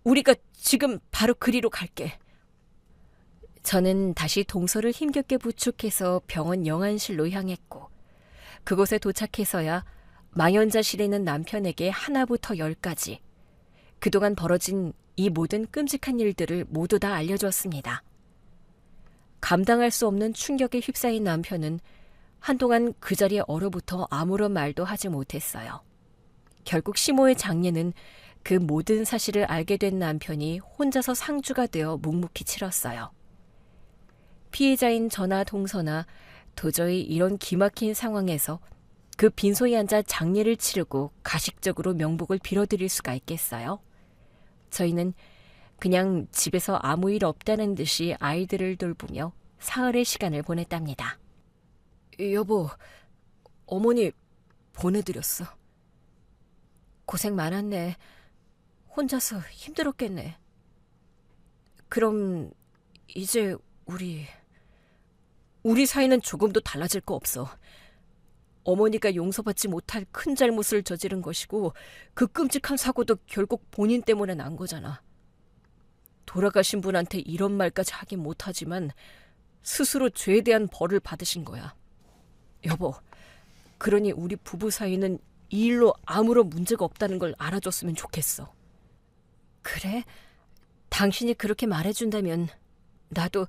우리가 지금 바로 그리로 갈게. 저는 다시 동서를 힘겹게 부축해서 병원 영안실로 향했고, 그곳에 도착해서야 망연자실에 있는 남편에게 하나부터 열까지 그동안 벌어진 이 모든 끔찍한 일들을 모두 다 알려주었습니다. 감당할 수 없는 충격에 휩싸인 남편은 한동안 그 자리에 얼어붙어 아무런 말도 하지 못했어요. 결국 시모의 장례는 그 모든 사실을 알게 된 남편이 혼자서 상주가 되어 묵묵히 치렀어요. 피해자인 저나 동서나 도저히 이런 기막힌 상황에서 그 빈소에 앉아 장례를 치르고 가식적으로 명복을 빌어드릴 수가 있겠어요? 저희는 그냥 집에서 아무 일 없다는 듯이 아이들을 돌보며 사흘의 시간을 보냈답니다. 여보, 어머니 보내드렸어. 고생 많았네. 혼자서 힘들었겠네. 그럼 이제 우리 사이는 조금도 달라질 거 없어. 어머니가 용서받지 못할 큰 잘못을 저지른 것이고 그 끔찍한 사고도 결국 본인 때문에 난 거잖아. 돌아가신 분한테 이런 말까지 하긴 못하지만 스스로 죄에 대한 벌을 받으신 거야. 여보, 그러니 우리 부부 사이는 이 일로 아무런 문제가 없다는 걸 알아줬으면 좋겠어. 그래? 당신이 그렇게 말해준다면 나도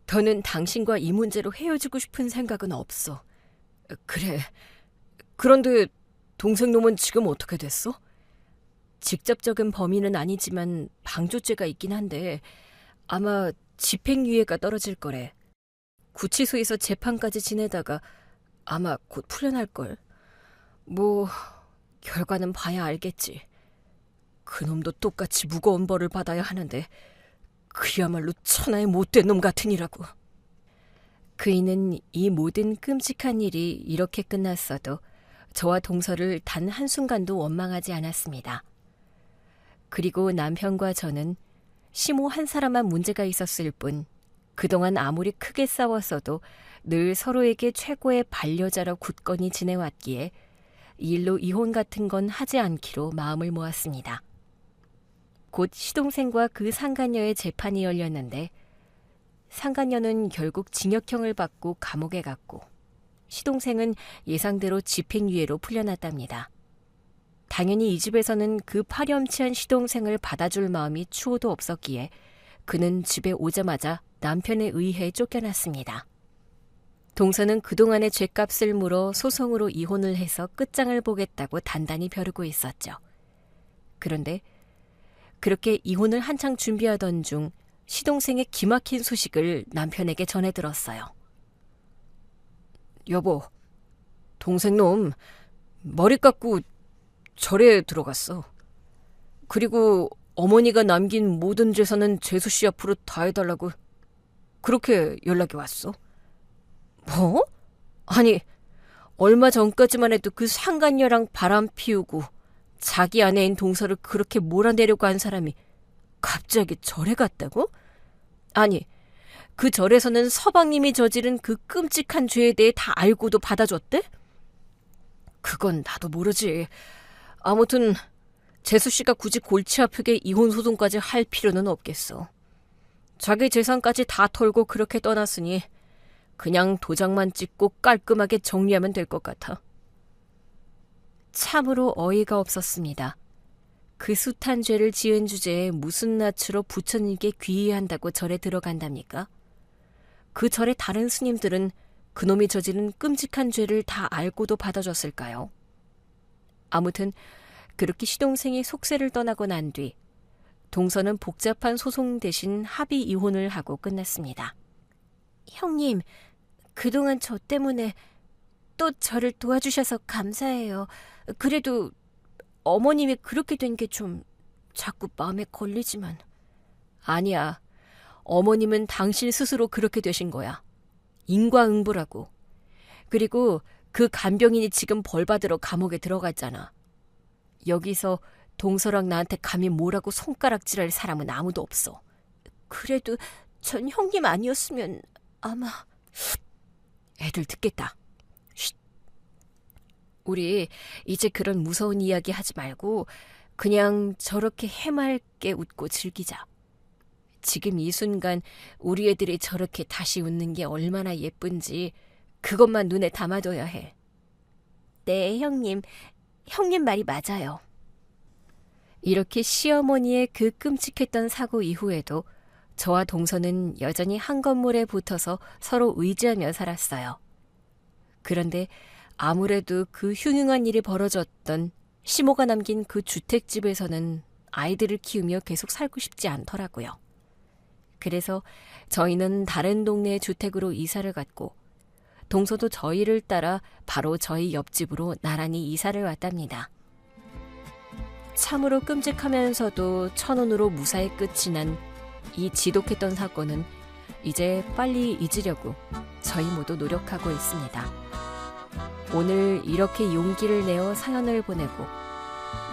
더는 당신과 이 문제로 헤어지고 싶은 생각은 없어. 그래. 그런데 동생놈은 지금 어떻게 됐어? 직접적인 범인은 아니지만 방조죄가 있긴 한데 아마 집행유예가 떨어질 거래. 구치소에서 재판까지 지내다가 아마 곧 풀려날걸. 뭐 결과는 봐야 알겠지. 그놈도 똑같이 무거운 벌을 받아야 하는데 그야말로 천하의 못된 놈 같으니라고. 그이는 이 모든 끔찍한 일이 이렇게 끝났어도 저와 동서를 단 한순간도 원망하지 않았습니다. 그리고 남편과 저는 시모 한 사람만 문제가 있었을 뿐 그동안 아무리 크게 싸웠어도 늘 서로에게 최고의 반려자로 굳건히 지내왔기에 이 일로 이혼 같은 건 하지 않기로 마음을 모았습니다. 곧 시동생과 그 상간녀의 재판이 열렸는데 상간녀는 결국 징역형을 받고 감옥에 갔고 시동생은 예상대로 집행유예로 풀려났답니다. 당연히 이 집에서는 그 파렴치한 시동생을 받아줄 마음이 추호도 없었기에 그는 집에 오자마자 남편에 의해 쫓겨났습니다. 동서는 그동안의 죗값을 물어 소송으로 이혼을 해서 끝장을 보겠다고 단단히 벼르고 있었죠. 그런데 그렇게 이혼을 한창 준비하던 중 시동생의 기막힌 소식을 남편에게 전해 들었어요. 여보, 동생놈 머리 깎고 절에 들어갔어. 그리고 어머니가 남긴 모든 재산은 재수 씨 앞으로 다 해달라고 그렇게 연락이 왔어. 뭐? 아니, 얼마 전까지만 해도 그 상간녀랑 바람 피우고 자기 아내인 동서를 그렇게 몰아내려고 한 사람이 갑자기 절에 갔다고? 아니, 그 절에서는 서방님이 저지른 그 끔찍한 죄에 대해 다 알고도 받아줬대? 그건 나도 모르지. 아무튼 재수 씨가 굳이 골치 아프게 이혼 소송까지 할 필요는 없겠어. 자기 재산까지 다 털고 그렇게 떠났으니 그냥 도장만 찍고 깔끔하게 정리하면 될 것 같아. 참으로 어이가 없었습니다. 그 숱한 죄를 지은 주제에 무슨 낯으로 부처님께 귀의한다고 절에 들어간답니까? 그 절의 다른 스님들은 그놈이 저지른 끔찍한 죄를 다 알고도 받아줬을까요? 아무튼 그렇게 시동생이 속세를 떠나고 난 뒤 동서는 복잡한 소송 대신 합의 이혼을 하고 끝났습니다. 형님, 그동안 저 때문에 또 저를 도와주셔서 감사해요. 그래도 어머님이 그렇게 된 게 좀 자꾸 마음에 걸리지만. 아니야. 어머님은 당신 스스로 그렇게 되신 거야. 인과응보라고. 그리고 그 간병인이 지금 벌받으러 감옥에 들어갔잖아. 여기서 동서랑 나한테 감히 뭐라고 손가락질할 사람은 아무도 없어. 그래도 전 형님 아니었으면 아마... 애들 듣겠다. 쉿. 우리 이제 그런 무서운 이야기 하지 말고 그냥 저렇게 해맑게 웃고 즐기자. 지금 이 순간 우리 애들이 저렇게 다시 웃는 게 얼마나 예쁜지 그것만 눈에 담아둬야 해. 네, 형님. 형님 말이 맞아요. 이렇게 시어머니의 그 끔찍했던 사고 이후에도 저와 동서는 여전히 한 건물에 붙어서 서로 의지하며 살았어요. 그런데 아무래도 그 흉흉한 일이 벌어졌던 시모가 남긴 그 주택집에서는 아이들을 키우며 계속 살고 싶지 않더라고요. 그래서 저희는 다른 동네의 주택으로 이사를 갔고 동서도 저희를 따라 바로 저희 옆집으로 나란히 이사를 왔답니다. 참으로 끔찍하면서도 천운으로 무사히 끝이 난 이 지독했던 사건은 이제 빨리 잊으려고 저희 모두 노력하고 있습니다. 오늘 이렇게 용기를 내어 사연을 보내고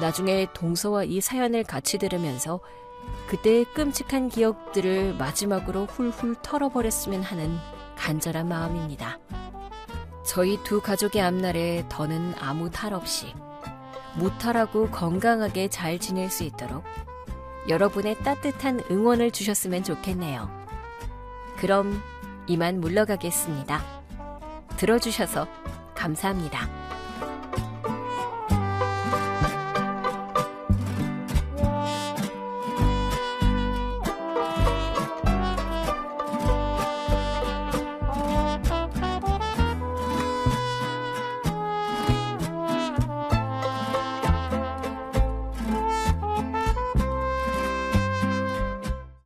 나중에 동서와 이 사연을 같이 들으면서 그때의 끔찍한 기억들을 마지막으로 훌훌 털어버렸으면 하는 간절한 마음입니다. 저희 두 가족의 앞날에 더는 아무 탈 없이 무탈하고 건강하게 잘 지낼 수 있도록 여러분의 따뜻한 응원을 주셨으면 좋겠네요. 그럼 이만 물러가겠습니다. 들어주셔서 감사합니다.